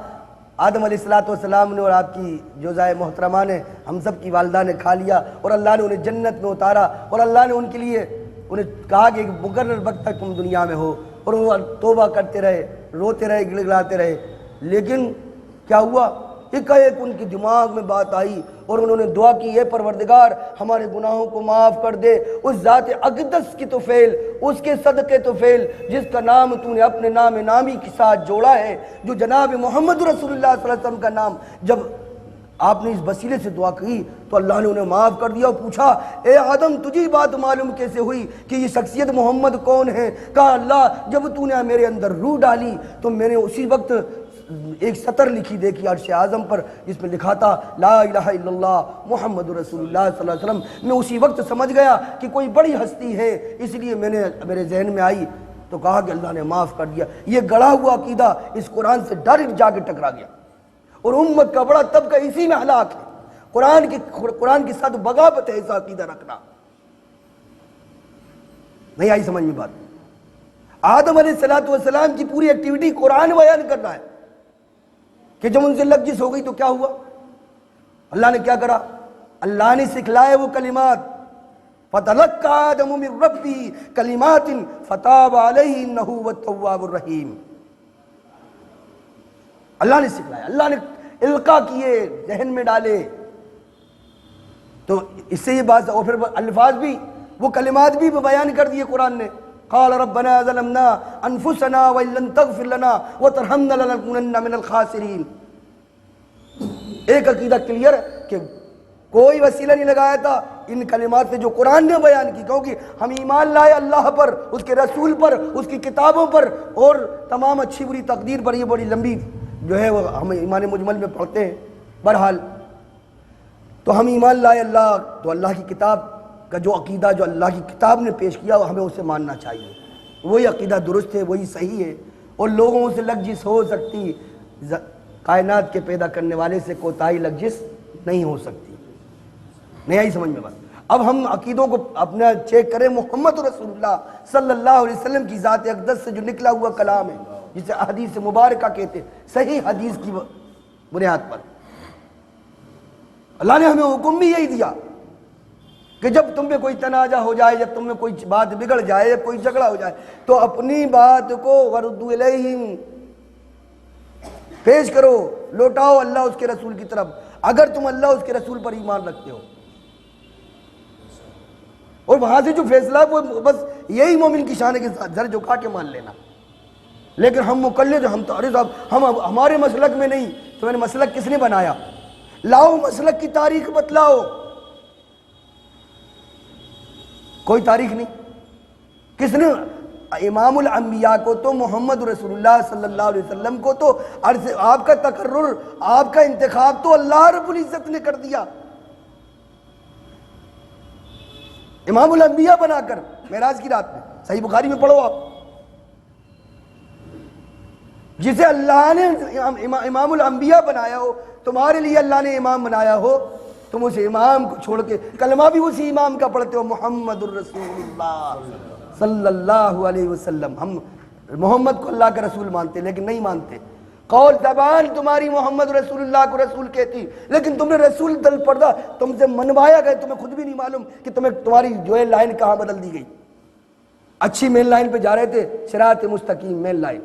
آدم علیہ السلام نے اور آپ کی جوزائے محترمہ نے, ہم سب کی والدہ نے کھا لیا, اور اللہ نے انہیں جنت میں اتارا, اور اللہ نے ان کے لیے انہیں کہا کہ ایک مقرر وقت تک تم دنیا میں ہو, اور وہ توبہ کرتے رہے, روتے رہے, گڑگڑاتے رہے. لیکن کیا ہوا, ایک ان کے دماغ میں بات آئی اور انہوں نے دعا کی, اے پروردگار ہمارے گناہوں کو معاف کر دے, اس ذات اقدس کی طفیل, اس کے صدقے طفیل جس کا نام تو نے اپنے نام نامی کے ساتھ جوڑا ہے, جو جناب محمد رسول اللہ صلی اللہ علیہ وسلم کا نام. جب آپ نے اس وسیلے سے دعا کی تو اللہ نے انہیں معاف کر دیا. اور پوچھا اے آدم تجھے بات معلوم کیسے ہوئی کہ یہ شخصیت محمد کون ہے؟ کہا اللہ جب تو نے میرے اندر روح ڈالی تو میں نے اسی وقت ایک سطر لکھی دیکھی عرش اعظم پر جس میں لکھا تھا لا الہ الا اللہ محمد رسول اللہ صلی اللہ علیہ وسلم. میں اسی وقت سمجھ گیا کہ کوئی بڑی ہستی ہے, اس لیے میرے ذہن میں آئی. تو کہا کہ اللہ نے معاف کر دیا. یہ گڑھا ہوا عقیدہ اس قرآن سے ڈائریکٹ جا کے ٹکرا گیا, اور امت کا بڑا طبقہ اسی میں ہلاک ہے. قرآن کے ساتھ بغاوت ہے ایسا عقیدہ رکھنا. نہیں آئی سمجھ میں بات؟ آدم علیہ السلام کی پوری ایکٹیویٹی قرآن بیان کرنا ہے کہ جب ان سے لغزش ہو گئی تو کیا ہوا, اللہ نے کیا کرا, اللہ نے سکھلائے وہ کلمات. فَتَلَقَّى آدَمُ مِن رَبِّهِ كَلِمَاتٍ فَتَابَ عَلَيْهِ إِنَّهُ هُوَ التَّوَّابُ الرَّحِيمُ. اللہ نے سکھلایا, اللہ نے القا کیے, ذہن میں ڈالے. تو اس سے یہ بات, اور پھر الفاظ بھی, وہ کلمات بھی بیان کر دیے قرآن نے. قال ربنا ظلمنا انفسنا وان لم تغفر لنا وترحمنا لنكونن من الخاسرین. ایک عقیدہ کلیئر کہ کوئی وسیلہ نہیں لگایا تھا ان کلمات سے جو قرآن نے بیان کی, کیونکہ ہم ایمان لائے اللہ پر, اس کے رسول پر, اس کی کتابوں پر, اور تمام اچھی بری تقدیر پر. یہ بڑی لمبی جو ہے وہ ہم ایمان مجمل میں پڑھتے ہیں. بہرحال تو ہم ایمان لائے اللہ, تو اللہ کی کتاب کا جو عقیدہ جو اللہ کی کتاب نے پیش کیا وہ ہمیں اسے ماننا چاہیے. وہی عقیدہ درست ہے, وہی صحیح ہے, اور لوگوں سے لغزش ہو سکتی, کائنات کے پیدا کرنے والے سے کوتاہی لغزش نہیں ہو سکتی. نہیں آئی سمجھ میں بات؟ اب ہم عقیدوں کو اپنا چیک کریں. محمد رسول اللہ صلی اللہ علیہ وسلم کی ذات اقدس سے جو نکلا ہوا کلام ہے جسے حدیث مبارکہ کہتے ہیں, صحیح حدیث کی بنیاد پر اللہ نے ہمیں حکم بھی یہی دیا کہ جب تم پہ کوئی تنازع ہو جائے, جب تم میں کوئی بات بگڑ جائے, یا کوئی جھگڑا ہو جائے, تو اپنی بات کو وردوا الیہم پیش کرو, لوٹاؤ اللہ اس کے رسول کی طرف, اگر تم اللہ اس کے رسول پر ایمان رکھتے ہو. اور وہاں سے جو فیصلہ وہ بس یہی مومن کی شان ہے کہ سر جھکا کے مان لینا. لیکن ہم مقلد, ہم تو ارے صاحب ہم ہمارے مسلک میں نہیں, تو میں نے مسلک کس نے بنایا؟ لاؤ مسلک کی تاریخ بتلاؤ. کوئی تاریخ نہیں. کس نے؟ امام الانبیاء کو تو محمد رسول اللہ صلی اللہ علیہ وسلم کو تو آپ کا تقرر, آپ کا انتخاب تو اللہ رب العزت نے کر دیا امام الانبیاء بنا کر معراج کی رات میں. صحیح بخاری میں پڑھو آپ, جسے اللہ نے امام الانبیاء بنایا ہو, تمہارے لیے اللہ نے امام بنایا ہو, تم اس امام کو چھوڑ کے کلمہ بھی اسی امام کا پڑھتے ہو, محمد الرسول اللہ صلی اللہ علیہ وسلم. ہم محمد کو اللہ کا رسول مانتے لیکن نہیں مانتے. قول زبان تمہاری محمد رسول اللہ کو رسول کہتی, لیکن تم نے رسول دل پردہ تم سے منوایا گئے, تمہیں خود بھی نہیں معلوم کہ تمہاری جو ہے لائن کہاں بدل دی گئی. اچھی مین لائن پہ جا رہے تھے, صراط مستقیم مین لائن,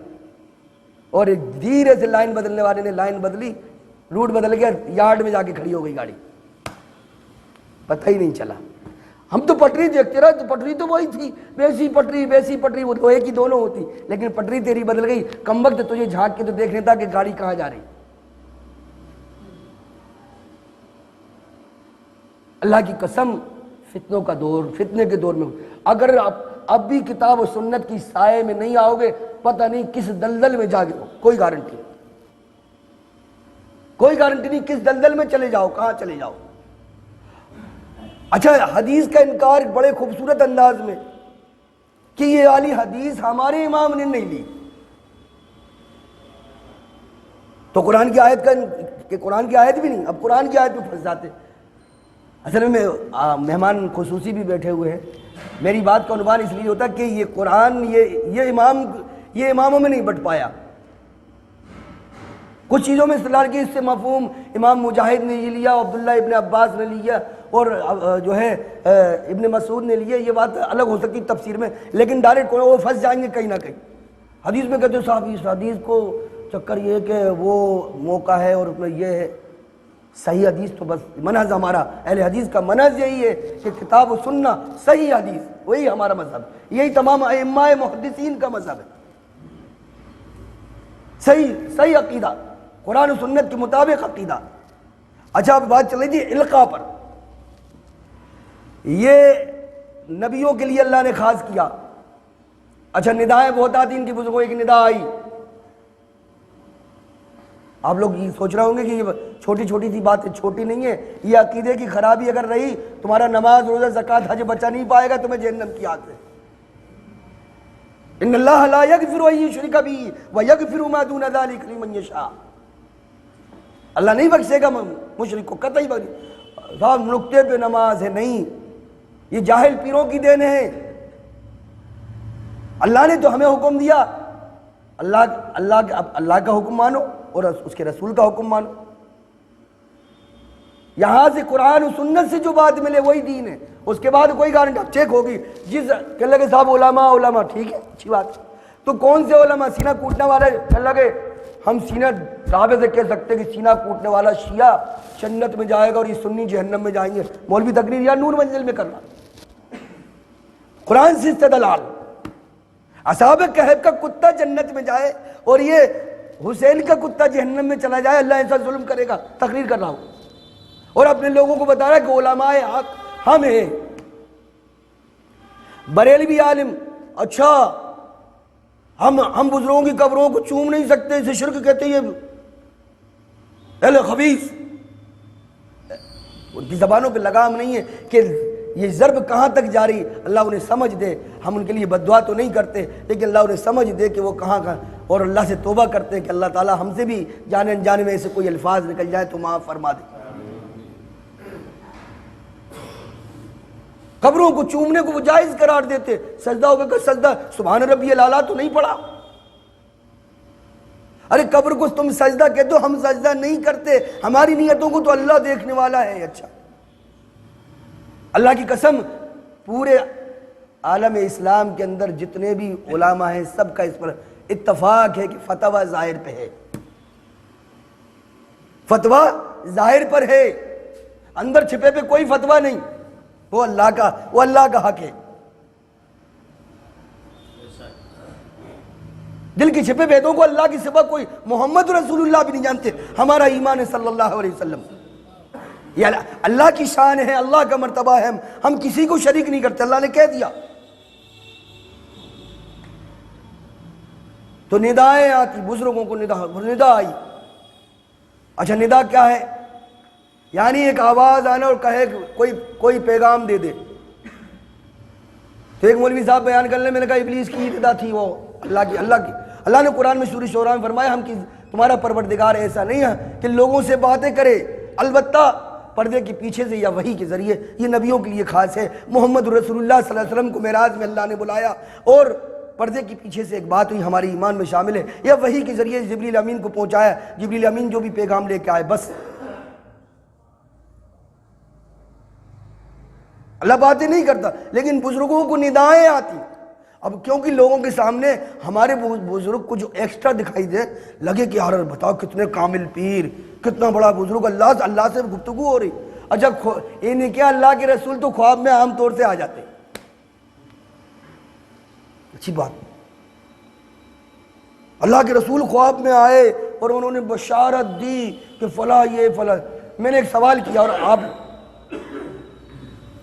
اور ایک دھیرے سے لائن بدلنے والے نے لائن بدلی, روٹ بدل گیا, یارڈ میں جا کے کھڑی ہو گئی گاڑی, پتہ ہی نہیں چلا. ہم تو پٹری دیکھتے رہے, تو پٹری تو وہی تھی, ویسی پٹری وہ لوہے کی دونوں ہوتی, لیکن پٹری تیری بدل گئی. کم وقت تجھے جھانک کے تو دیکھ لیتا کہ گاڑی کہاں جا رہی. اللہ کی قسم, فتنوں کا دور, فتنے کے دور میں اگر اب بھی کتاب و سنت کی سائے میں نہیں آؤ گے, پتہ نہیں کس دلدل میں جاگے ہو. کوئی گارنٹی نہیں کس دلدل میں چلے جاؤ, کہاں چلے جاؤ. اچھا, حدیث کا انکار بڑے خوبصورت انداز میں کہ یہ والی حدیث ہمارے امام نے نہیں لی, تو قرآن کی آیت بھی نہیں. اب قرآن کی آیت میں پھنس جاتے. اصل میں مہمان خصوصی بھی بیٹھے ہوئے ہیں, میری بات کا عنوان اس لیے ہوتا کہ یہ قرآن یہ اماموں میں نہیں بٹ پایا. کچھ چیزوں میں استدلال کی, اس سے مفہوم امام مجاہد نے یہ لیا, عبداللہ ابن عباس نے لیا, اور جو ہے ابن مسعود نے لیا. یہ بات الگ ہو سکتی تفسیر میں, لیکن ڈائریکٹ وہ پھنس جائیں گے کہیں نہ کہیں. حدیث میں کہتے ہیں صاحب اس حدیث کو چکر یہ کہ وہ موقع ہے اور یہ ہے. صحیح حدیث تو بس منہج ہمارا اہل حدیث کا منہج یہی ہے کہ کتاب و سنہ صحیح حدیث, وہی ہمارا مذہب, یہی تمام ائمہ محدثین کا مذہب ہے. صحیح عقیدہ, قرآن و سنت کے مطابق عقیدہ. اچھا, اب بات چل رہی تھی القاء پر. یہ نبیوں کے لیے اللہ نے خاص کیا. اچھا, ندائیں بہت آتی, ان کی بزرگوں ایک ندا آئی. آپ لوگ یہ سوچ رہے ہوں گے کہ یہ چھوٹی چھوٹی سی بات ہے, چھوٹی نہیں ہے. یہ عقیدے کی خرابی اگر رہی, تمہارا نماز, روزہ, زکوٰۃ, حج بچا نہیں پائے گا, تمہیں جہنم کی آگ ہے. ان اللہ لا یغفر ان یشرک بہ ویغفر ما دون ذلک لمن یشاء. اللہ نہیں بخشے گا مشرک کو, قطعی بخشے. صاحب نقطے پہ نماز ہے, نہیں, یہ جاہل پیروں کی دین ہے. اللہ نے تو ہمیں حکم دیا, اللہ کا حکم مانو اور اس کے رسول کا حکم مانو. یہاں سے قرآن و سنت سے جو بات ملے وہی دین ہے. اس کے بعد کوئی گارنٹی آپ چیک ہوگی. جس کہنے لگے صاحب علماء ٹھیک ہے, اچھی بات, تو کون سے علماء؟ سینہ کوٹنے والے کہنے لگے ہم سینہ صحابے سے کہہ سکتے کہ سینہ کوٹنے والا شیعہ جنت میں جائے گا اور یہ سنی جہنم میں جائیں گے. مولوی تقریر یا نور منزل میں کرنا. قرآن سے استدلال. اصحاب کہف کا کتا جنت میں جائے اور یہ حسین کا کتا جہنم میں چلا جائے, اللہ ایسا ظلم کرے گا؟ تقریر کر رہا ہوں اور اپنے لوگوں کو بتا رہا ہے کہ علماء حق ہم ہیں. بریلوی عالم, اچھا ہم بزرگوں کی قبروں کو چوم نہیں سکتے, اسے شرک کہتے ہیں, یہ اہل خبیث. ان کی زبانوں پہ لگام نہیں ہے کہ یہ ضرب کہاں تک جاری. اللہ انہیں سمجھ دے. ہم ان کے لیے بد دعا تو نہیں کرتے, لیکن اللہ انہیں سمجھ دے کہ وہ کہاں, اور اللہ سے توبہ کرتے ہیں کہ اللہ تعالیٰ ہم سے بھی جانے انجانے میں ایسے کوئی الفاظ نکل جائے تو معاف فرما دے. قبروں کو چومنے کو وہ جائز قرار دیتے، سجدہ ہو گیا سجدہ سبحان ربی الاعلیٰ تو نہیں پڑھا۔ ارے قبر کو تم سجدہ کہتے ہو، ہم سجدہ نہیں کرتے، ہماری نیتوں کو تو اللہ دیکھنے والا ہے۔ اچھا اللہ کی قسم پورے عالم اسلام کے اندر جتنے بھی علماء ہیں سب کا اس پر اتفاق ہے کہ فتویٰ ظاہر پہ ہے، فتویٰ ظاہر پر ہے، اندر چھپے پہ کوئی فتویٰ نہیں، وہ اللہ کا حق ہے۔ دل کی چھپے بھیدوں کو اللہ کی سوا کوئی محمد رسول اللہ بھی نہیں جانتے، ہمارا ایمان ہے صلی اللہ علیہ وسلم، یہ اللہ کی شان ہے، اللہ کا مرتبہ ہے، ہم کسی کو شریک نہیں کرتے، اللہ نے کہہ دیا۔ تو ندائیں آتی، بزرگوں کو ندا آئی۔ اچھا ندا کیا ہے؟ یعنی ایک آواز آنا اور کہے کوئی پیغام دے دے۔ تو ایک مولوی صاحب بیان کر لیں، میں نے کہا ابلیس کی ندا تھی وہ اللہ کی۔ اللہ نے قرآن میں سورہ شعراء میں فرمایا تمہارا پروردگار ایسا نہیں ہے کہ لوگوں سے باتیں کرے، البتہ پردے کے پیچھے سے یا وحی کے ذریعے، یہ نبیوں کے لیے خاص ہے۔ محمد رسول اللہ صلی اللہ علیہ وسلم کو معراج میں اللہ نے بلایا اور پردے کے پیچھے سے ایک بات ہوئی، ہمارے ایمان میں شامل ہے، یا وحی کے ذریعے جبریل امین کو پہنچایا، جبریل امین جو بھی پیغام لے کے آئے بس۔ اللہ باتیں نہیں کرتا، لیکن بزرگوں کو ندائیں آتی۔ اب کیونکہ لوگوں کے سامنے ہمارے بزرگ کو جو ایکسٹرا دکھائی دے، لگے کہ یار بتاؤ کتنے کامل پیر، کتنا بڑا بزرگ، اللہ سے گفتگو ہو رہی۔ اچھا انہیں کیا، اللہ کے رسول تو خواب میں عام طور سے آ جاتے، اچھی بات، اللہ کے رسول خواب میں آئے اور انہوں نے بشارت دی کہ فلاں یہ فلاں۔ میں نے ایک سوال کیا، اور آپ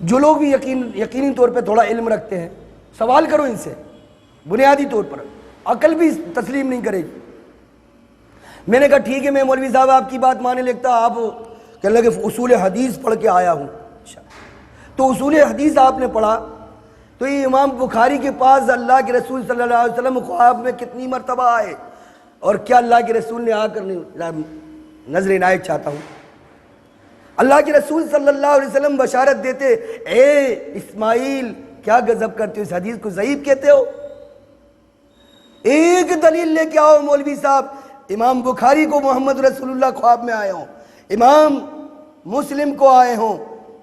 جو لوگ بھی یقینی طور پہ تھوڑا علم رکھتے ہیں، سوال کرو ان سے، بنیادی طور پر عقل بھی تسلیم نہیں کرے گی۔ میں نے کہا ٹھیک ہے میں مولوی صاحب آپ کی بات مانے لگتا، آپ کہنے لگے اصول حدیث پڑھ کے آیا ہوں۔ اچھا تو اصول حدیث آپ نے پڑھا تو یہ امام بخاری کے پاس اللہ کے رسول صلی اللہ علیہ وسلم خواب میں کتنی مرتبہ آئے، اور کیا اللہ کے رسول نے آ کر نظر عنایت چاہتا ہوں، اللہ کے رسول صلی اللہ علیہ وسلم بشارت دیتے، اے اسماعیل کیا غضب کرتے ہو، اس حدیث کو ضعیف کہتے ہو، ایک دلیل لے کے آؤ مولوی صاحب۔ امام بخاری کو محمد رسول اللہ خواب میں آئے ہوں، امام مسلم کو آئے ہوں،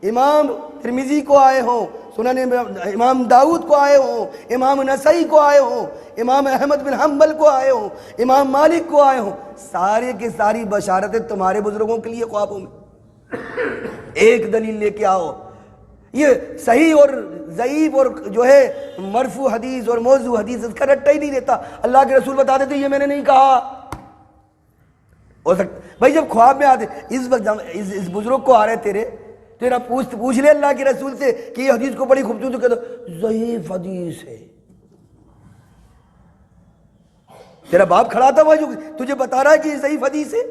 امام ترمذی کو آئے ہوں، سنن امام داؤد کو آئے ہوں، امام نسائی کو آئے ہوں، امام احمد بن حنبل کو آئے ہوں، امام مالک کو آئے ہوں، سارے کے ساری بشارتیں تمہارے بزرگوں کے لیے خوابوں میں۔ ایک دلیل لے کے آؤ۔ یہ صحیح اور ضعیف اور جو ہے مرفوع حدیث اور موضوع حدیث اس کا رٹا ہی نہیں دیتا، اللہ کے رسول بتا دیتے یہ میں نے نہیں کہا۔ ہو سکتا بھائی جب خواب میں آتے، اس وقت اس بزرگ کو آ رہے تیرا پوچھ لے اللہ کے رسول سے کہ یہ حدیث کو بڑی خوبصورت، تو کہتا ضعیف حدیث ہے۔ تیرا باپ کھڑا تھا وہ جو تجھے بتا رہا ہے کہ یہ ضعیف حدیث ہے،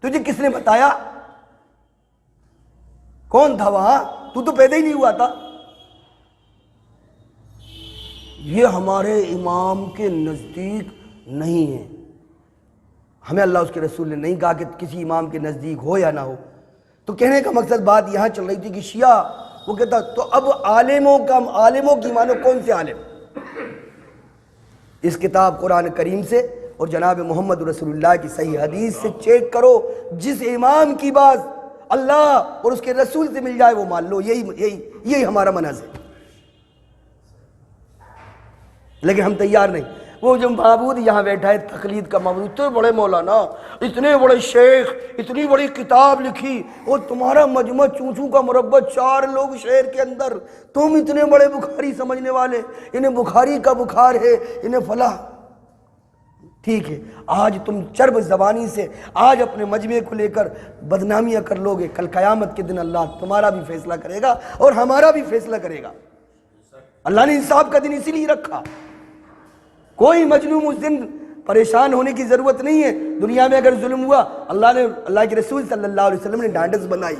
تجھے کس نے بتایا؟ کون تھا وہاں؟ تو پیدا ہی نہیں ہوا تھا۔ یہ ہمارے امام کے نزدیک نہیں ہے، ہمیں اللہ اس کے رسول نے نہیں کہا کہ کسی امام کے نزدیک ہو یا نہ ہو۔ تو کہنے کا مقصد بات یہاں چل رہی تھی کہ شیعہ وہ کہتا تو اب عالموں کی مانو، کون سے عالم؟ اس کتاب قرآن کریم سے اور جناب محمد رسول اللہ کی صحیح حدیث سے چیک کرو، جس امام کی بات اللہ اور اس کے رسول سے مل جائے وہ مان لو، یہی ہمارا منہج ہے۔ لیکن ہم تیار نہیں۔ وہ جو معبود یہاں بیٹھا ہے تقلید کا معبود، اتنے بڑے مولانا، اتنے بڑے شیخ، اتنی بڑی کتاب لکھی، اور تمہارا مجمع چونچوں کا مربع 4 لوگ شہر کے اندر، تم اتنے بڑے بخاری سمجھنے والے، انہیں بخاری کا بخار ہے، انہیں فلاح۔ ٹھیک ہے، آج تم چرب زبانی سے آج اپنے مجمع کو لے کر بدنامیاں کر لوگے، کل قیامت کے دن اللہ تمہارا بھی فیصلہ کرے گا اور ہمارا بھی فیصلہ کرے گا۔ اللہ نے انصاف کا دن اسی لیے رکھا۔ کوئی مظلوم اس دن پریشان ہونے کی ضرورت نہیں ہے۔ دنیا میں اگر ظلم ہوا، اللہ کے رسول صلی اللہ علیہ وسلم نے ڈانڈس بنائی،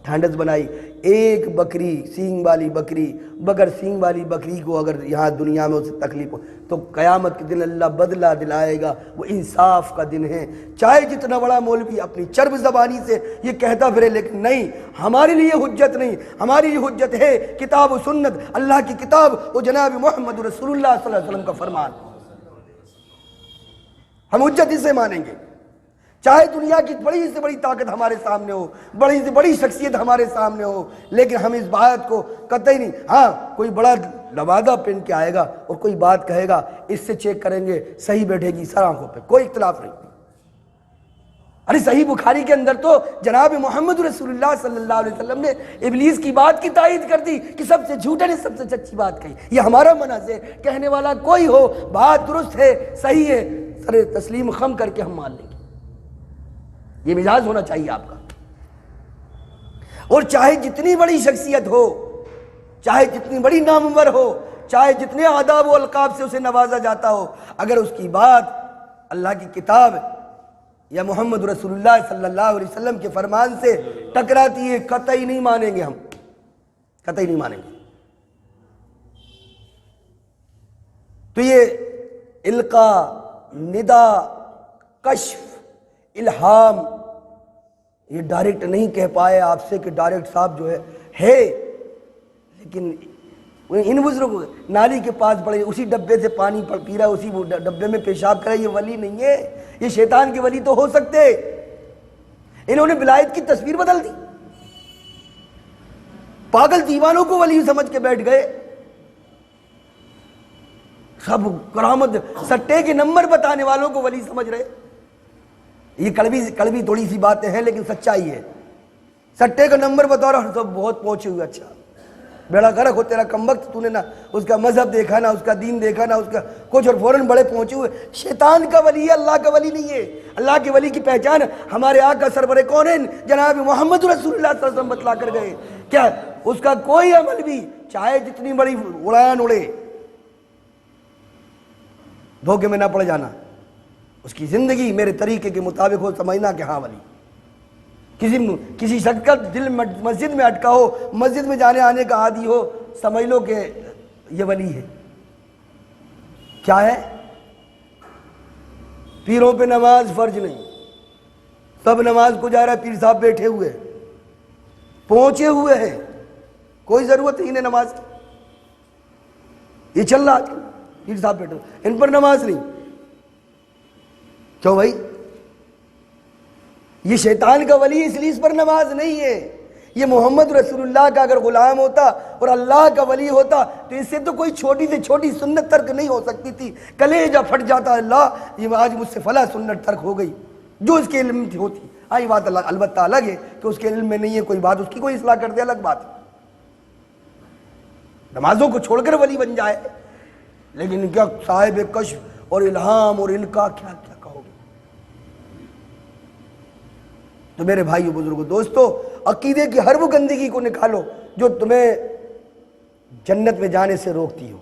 ڈھانڈس بنائی، ایک بکری سینگ والی بکری بغیر سینگ والی بکری کو اگر یہاں دنیا میں اسے تکلیف ہو تو قیامت کے دن اللہ بدلہ دلائے گا، وہ انصاف کا دن ہے۔ چاہے جتنا بڑا مولوی اپنی چرب زبانی سے یہ کہتا پھرے، لیکن نہیں، ہمارے لیے حجت نہیں، ہماری یہ حجت ہے کتاب و سنت، اللہ کی کتاب اور جناب محمد رسول اللہ صلی اللہ علیہ وسلم کا فرمان، ہم حجت اسے مانیں گے۔ چاہے دنیا کی بڑی سے بڑی طاقت ہمارے سامنے ہو، بڑی سے بڑی شخصیت ہمارے سامنے ہو، لیکن ہم اس بات کو قطعی نہیں، ہاں کوئی بڑا لبادہ پہن کے آئے گا اور کوئی بات کہے گا، اس سے چیک کریں گے صحیح بیٹھے گی سر آنکھوں پہ، کوئی اختلاف نہیں۔ ارے صحیح بخاری کے اندر تو جناب محمد رسول اللہ صلی اللہ علیہ وسلم نے ابلیس کی بات کی تائید کر دی کہ سب سے جھوٹا نے سب سے سچی بات کہی۔ یہ ہمارا منہج ہے، کہنے والا کوئی ہو، بات درست ہے، صحیح ہے، سر تسلیم خم کر کے ہم مان لیں گے۔ یہ مزاج ہونا چاہیے آپ کا۔ اور چاہے جتنی بڑی شخصیت ہو، چاہے جتنی بڑی نامور ہو، چاہے جتنے آداب و القاب سے اسے نوازا جاتا ہو، اگر اس کی بات اللہ کی کتاب یا محمد رسول اللہ صلی اللہ علیہ وسلم کے فرمان سے ٹکراتی ہے، قطعی نہیں مانیں گے، ہم قطعی نہیں مانیں گے۔ تو یہ القاء، ندا، کشف، الہام، یہ ڈائریکٹ نہیں کہہ پائے آپ سے کہ ڈائریکٹ صاحب جو ہے، لیکن ان بزرگوں نالی کے پاس پڑے، اسی ڈبے سے پانی پی رہا، اسی ڈبے میں پیشاب کرا، یہ ولی نہیں ہے، یہ شیطان کے ولی تو ہو سکتے۔ انہوں نے ولایت کی تصویر بدل دی، پاگل دیوانوں کو ولی سمجھ کے بیٹھ گئے، سب کرامت سٹے کے نمبر بتانے والوں کو ولی سمجھ رہے۔ یہ کڑوی تھوڑی سی باتیں ہیں لیکن سچائی ہے۔ سٹے کا نمبر بتا رہا سب بہت پہنچے ہوئے، اچھا بیڑا غرق ہو تیرا کم وقت، تو نے نہ اس کا مذہب دیکھا، نہ اس کا دین دیکھا، نہ اس کا کچھ، اور فوراً بڑے پہنچے ہوئے۔ شیطان کا ولی ہے، اللہ کا ولی نہیں ہے۔ اللہ کے ولی کی پہچان ہمارے آقا سرور کونین جناب محمد رسول اللہ صلی اللہ علیہ وسلم بتلا کر گئے۔ کیا اس کا کوئی عمل بھی چاہے جتنی بڑی اڑان اڑے، دھوکے میں نہ پڑ جانا، اس کی زندگی میرے طریقے کے مطابق ہو، سمجھنا کہ ہاں ولی۔ کسی شخص کا دل مسجد میں اٹکا ہو، مسجد میں جانے آنے کا عادی ہو، سمجھ لو کہ یہ ولی ہے۔ کیا ہے؟ پیروں پہ نماز فرض نہیں، سب نماز کو جا رہا ہے، پیر صاحب بیٹھے ہوئے پہنچے ہوئے ہیں، کوئی ضرورت نہیں نماز کی، یہ چل رہا ہے، پیر صاحب بیٹھے ہوئے، ان پر نماز نہیں۔ کیوں بھائی؟ یہ شیطان کا ولی، اس لیے اس پر نماز نہیں ہے۔ یہ محمد رسول اللہ کا اگر غلام ہوتا اور اللہ کا ولی ہوتا تو اس سے تو کوئی چھوٹی سے چھوٹی سنت ترک نہیں ہو سکتی تھی، کلیجہ پھٹ جاتا، اللہ یہ آج مجھ سے فلاں سنت ترک ہو گئی، جو اس کے علم میں ہوتی۔ ہاں یہ بات البتہ الگ ہے کہ اس کے علم میں نہیں ہے کوئی بات، اس کی کوئی اصلاح کر دے، الگ بات ہے، نمازوں کو چھوڑ کر ولی بن جائے، لیکن کیا صاحب کشف اور الہام اور القاء کیا کیا کہو گے؟ تو میرے بھائیو بزرگو دوستو، عقیدے کی ہر وہ گندگی کو نکالو جو تمہیں جنت میں جانے سے روکتی ہو،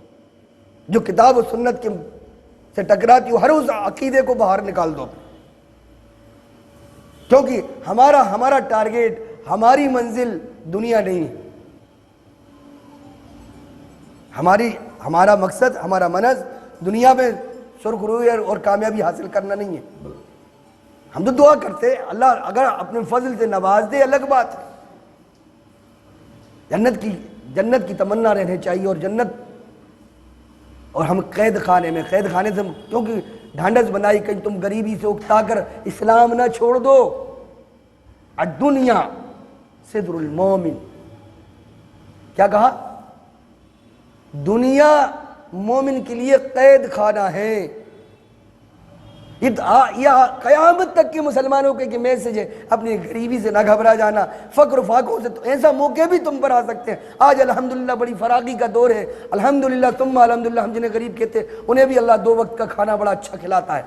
جو کتاب و سنت کے سے ٹکراتی ہو، ہر اس عقیدے کو باہر نکال دو، کیونکہ ہمارا ٹارگیٹ، ہماری منزل دنیا نہیں ہے، ہمارا مقصد، ہمارا منحص دنیا میں سرخروئی اور کامیابی حاصل کرنا نہیں ہے۔ ہم تو دعا کرتے ہیں اللہ اگر اپنے فضل سے نواز دے، الگ بات ہے، جنت کی تمنا رہنے چاہیے، اور جنت، اور ہم قید خانے سے کیونکہ ڈھانڈس بنائی کہیں تم غریبی سے اکتا کر اسلام نہ چھوڑ دو۔ الدنیا صدر المومن، کیا کہا؟ دنیا مومن کے لیے قید خانہ ہے۔ یہ قیامت تک کے مسلمانوں کے میسج ہے، اپنی غریبی سے نہ گھبرا جانا، فقر و فاقوں سے، تو ایسا موقع بھی تم پر آ سکتے ہیں۔ آج الحمدللہ بڑی فراغی کا دور ہے، الحمدللہ ثم الحمدللہ، ہم جنہیں غریب کہتے ہیں انہیں بھی اللہ 2 وقت کا کھانا بڑا اچھا کھلاتا ہے،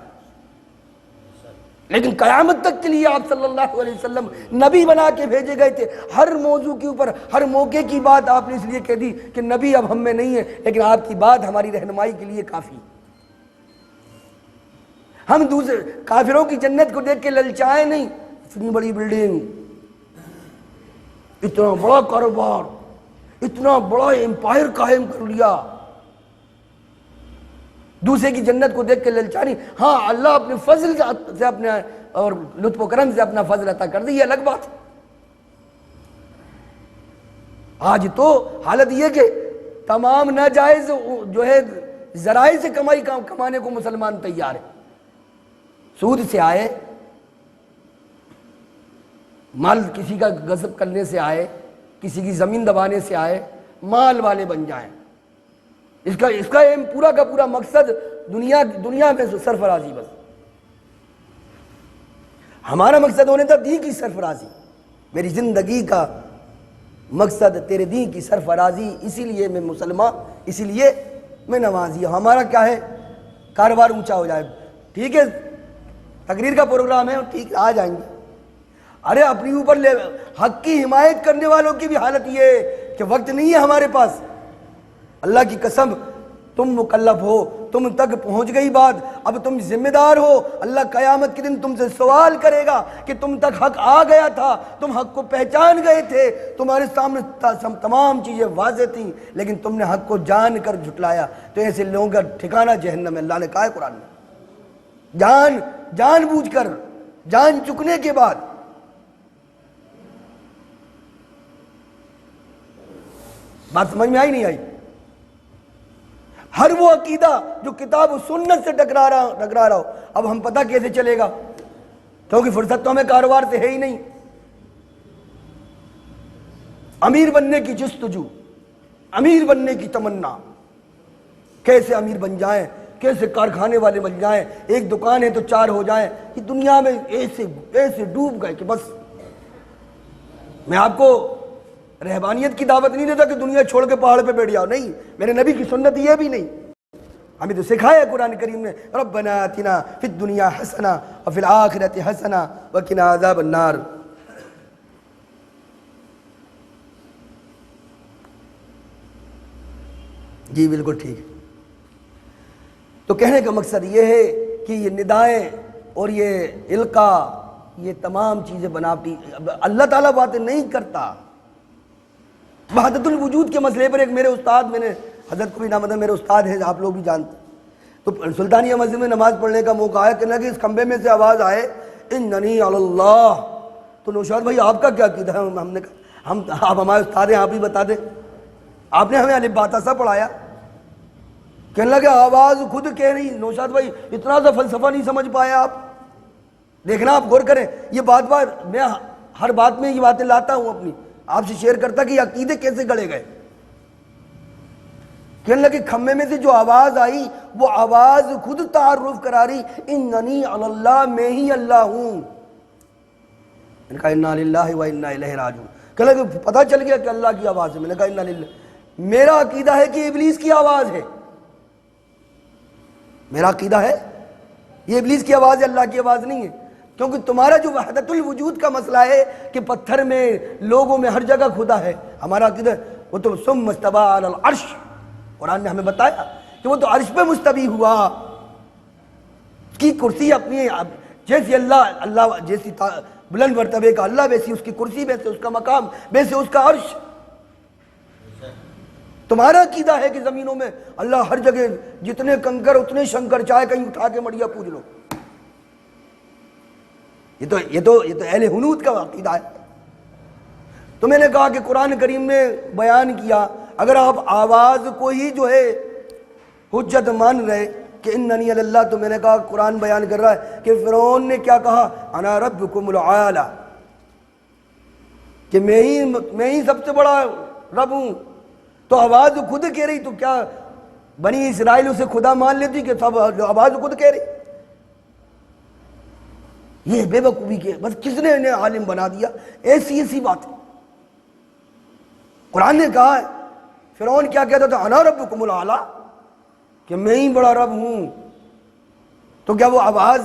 لیکن قیامت تک کے لیے آپ صلی اللہ علیہ وسلم نبی بنا کے بھیجے گئے تھے۔ ہر موضوع کے اوپر، ہر موقع کی بات آپ نے اس لیے کہہ دی کہ نبی اب ہم میں نہیں ہے، لیکن آپ کی بات ہماری رہنمائی کے لیے کافی۔ ہم دوسرے کافروں کی جنت کو دیکھ کے للچائے نہیں، اتنی بڑی بلڈنگ، اتنا بڑا کاروبار، اتنا بڑا امپائر قائم کر لیا، دوسرے کی جنت کو دیکھ کے للچانی۔ ہاں اللہ اپنے فضل سے اپنے اور لطف و کرم سے اپنا فضل عطا کر دے، یہ الگ بات ہے۔ آج تو حالت یہ کہ تمام ناجائز جو ہے ذرائع سے کمانے کو مسلمان تیار ہے، سود سے آئے، مال کسی کا غصب کرنے سے آئے، کسی کی زمین دبانے سے آئے، مال والے بن جائیں۔ اس کا پورا کا پورا مقصد دنیا میں سرفرازی، بس ہمارا مقصد ہونے تھا دین کی سرفرازی۔ میری زندگی کا مقصد تیرے دین کی سرفرازی، اسی لیے میں مسلمان، اسی لیے میں نمازی ہوں۔ ہمارا کیا ہے؟ کاروبار اونچا ہو جائے، ٹھیک ہے، تقریر کا پروگرام ہے، ٹھیک ہے، آ جائیں گے۔ ارے اپنی اوپر لے، حق کی حمایت کرنے والوں کی بھی حالت یہ ہے کہ وقت نہیں ہے ہمارے پاس۔ اللہ کی قسم، تم مکلف ہو، تم تک پہنچ گئی بات، اب تم ذمہ دار ہو۔ اللہ قیامت کے دن تم سے سوال کرے گا کہ تم تک حق آ گیا تھا، تم حق کو پہچان گئے تھے، تمہارے سامنے تمام چیزیں واضح تھیں، لیکن تم نے حق کو جان کر جھٹلایا، تو ایسے لوگوں کا ٹھکانہ جہنم ہے۔ اللہ نے کہا ہے قرآن میں، جان بوجھ کر، جان چکنے کے بعد۔ بات سمجھ میں آئی نہیں آئی؟ ہر وہ عقیدہ جو کتاب و سنت سے ٹکرا رہا ہو، اب ہم پتہ کیسے چلے گا؟ کیونکہ فرصت تو ہمیں کاروبار سے ہے ہی نہیں۔ امیر بننے کی جستجو، امیر بننے کی تمنا، کیسے امیر بن جائیں، کیسے کارخانے والے بن جائیں، ایک دکان ہے تو 4 ہو جائیں۔ یہ دنیا میں ایسے ڈوب گئے کہ بس۔ میں آپ کو رہبانیت کی دعوت نہیں دیتا کہ دنیا چھوڑ کے پہاڑ پہ بیٹھ جاؤ، نہیں، میرے نبی کی سنت یہ بھی نہیں۔ ہمیں تو سکھایا قرآن کریم نے، ربنا آتنا فی الدنیا حسنہ وفی الآخرۃ حسنہ وقنا عذاب النار۔ جی بالکل ٹھیک ہے۔ تو کہنے کا مقصد یہ ہے کہ یہ ندائیں اور یہ القاء، یہ تمام چیزیں بناوٹی، اللہ تعالیٰ باتیں نہیں کرتا۔ وحدت الوجود کے مسئلے پر ایک میرے استاد، میں نے حضرت کو بھی نام میرے استاد ہیں، آپ لوگ بھی جانتے، تو سلطانیہ مسجد میں نماز پڑھنے کا موقع آیا، کہنا کہ اس کھمبے میں سے آواز آئے اننی علی اللہ۔ تو نوشاد بھائی آپ کا کیا عقیدہ ہے؟ ہم نے کہا آپ ہمارے استاد ہیں، آپ ہی بتا دیں، آپ نے ہمیں الف با تا سا پڑھایا۔ کہنے لگے آواز خود کہہ رہی۔ نوشاد بھائی اتنا سا فلسفہ نہیں سمجھ پایا آپ، دیکھنا آپ غور کریں، یہ بات میں ہر بات میں یہ باتیں لاتا ہوں اپنی، آپ سے شیئر کرتا کہ یہ عقیدے کیسے گڑے گئے۔ کہنے لگے کھمبے میں سے جو آواز آئی، وہ آواز خود تعارف کرا رہی، اننی علی اللہ، میں ہی اللہ ہوں۔ میں نے کہا انا للہ و انا الیہ راجعون۔ کہنے لگے پتہ چل گیا کہ اللہ کی آواز ہے۔ میں نے کہا انا للہ، میرا عقیدہ ہے کہ ابلیس کی آواز ہے، میرا عقیدہ ہے یہ ابلیس کی آواز ہے، اللہ کی آواز نہیں ہے۔ کیونکہ تمہارا جو وحدت الوجود کا مسئلہ ہے کہ پتھر میں، لوگوں میں، ہر جگہ خدا ہے، ہمارا عقیدہ وہ تو ثم استوى علی العرش، قرآن نے ہمیں بتایا کہ وہ تو عرش پہ مستوی ہوا، اس کی کرسی اپنی، جیسی اللہ جیسی بلند مرتبے کا اللہ، ویسی اس کی کرسی، ویسے اس کا مقام، ویسے اس کا عرش۔ تمہارا عقیدہ ہے کہ زمینوں میں اللہ ہر جگہ، جتنے کنکر اتنے شنکر، چاہے کہیں اٹھا کے مڑیا پوج لو۔ یہ تو اہل حنوت کا عقیدہ ہے۔ تو میں نے کہا کہ قرآن کریم نے بیان کیا، اگر آپ آواز کو ہی جو ہے حجت مان رہے کہ اننی علی اللہ، تو میں نے کہا قرآن بیان کر رہا ہے کہ فرعون نے کیا کہا، انا ربکم الاعلی، کہ میں ہی سب سے بڑا رب ہوں۔ تو آواز خود کہہ رہی، تو کیا بنی اسرائیل اسے خدا مان لیتی کہ سب آواز خود کہہ رہی؟ یہ بے وقوفی کے، بس کس نے انہیں عالم بنا دیا؟ ایسی بات ہے۔ قرآن نے کہا ہے، فرعون کیا کہتا تھا، انا ربکم الاعلی، کہ میں ہی بڑا رب ہوں۔ تو کیا وہ آواز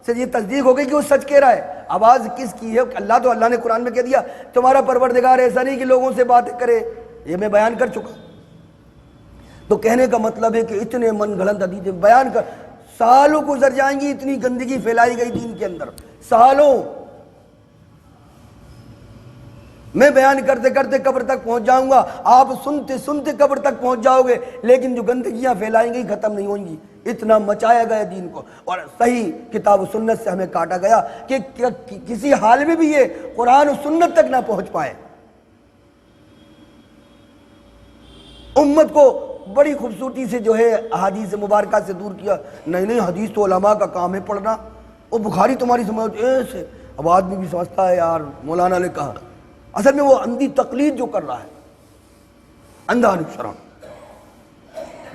سے یہ تصدیق ہو گئی کہ وہ سچ کہہ رہا ہے؟ آواز کس کی ہے؟ اللہ نے قرآن میں کہہ دیا تمہارا پروردگار ایسا نہیں کہ لوگوں سے باتیں کرے، یہ میں بیان کر چکا۔ تو کہنے کا مطلب ہے کہ اتنے من گھڑنت حدیث بیان کر، سالوں گزر جائیں گی، اتنی گندگی پھیلائی گئی دین کے اندر، سالوں۔ میں بیان کرتے کرتے قبر تک پہنچ جاؤں گا، آپ سنتے سنتے قبر تک پہنچ جاؤ گے، لیکن جو گندگیاں پھیلائیں گی ختم نہیں ہوں گی۔ اتنا مچایا گیا دین کو، اور صحیح کتاب و سنت سے ہمیں کاٹا گیا کہ کسی حال میں بھی یہ قرآن و سنت تک نہ پہنچ پائے۔ امت کو بڑی خوبصورتی سے جو ہے احادیث مبارکہ سے دور کیا، نہیں حدیث تو علماء کا کام ہے پڑھنا، اور بخاری تمہاری سمجھ ایسے۔ اب آدمی بھی سمجھتا ہے یار مولانا نے کہا، اصل میں وہ اندھی تقلید جو کر رہا ہے، اندھا انوسرن،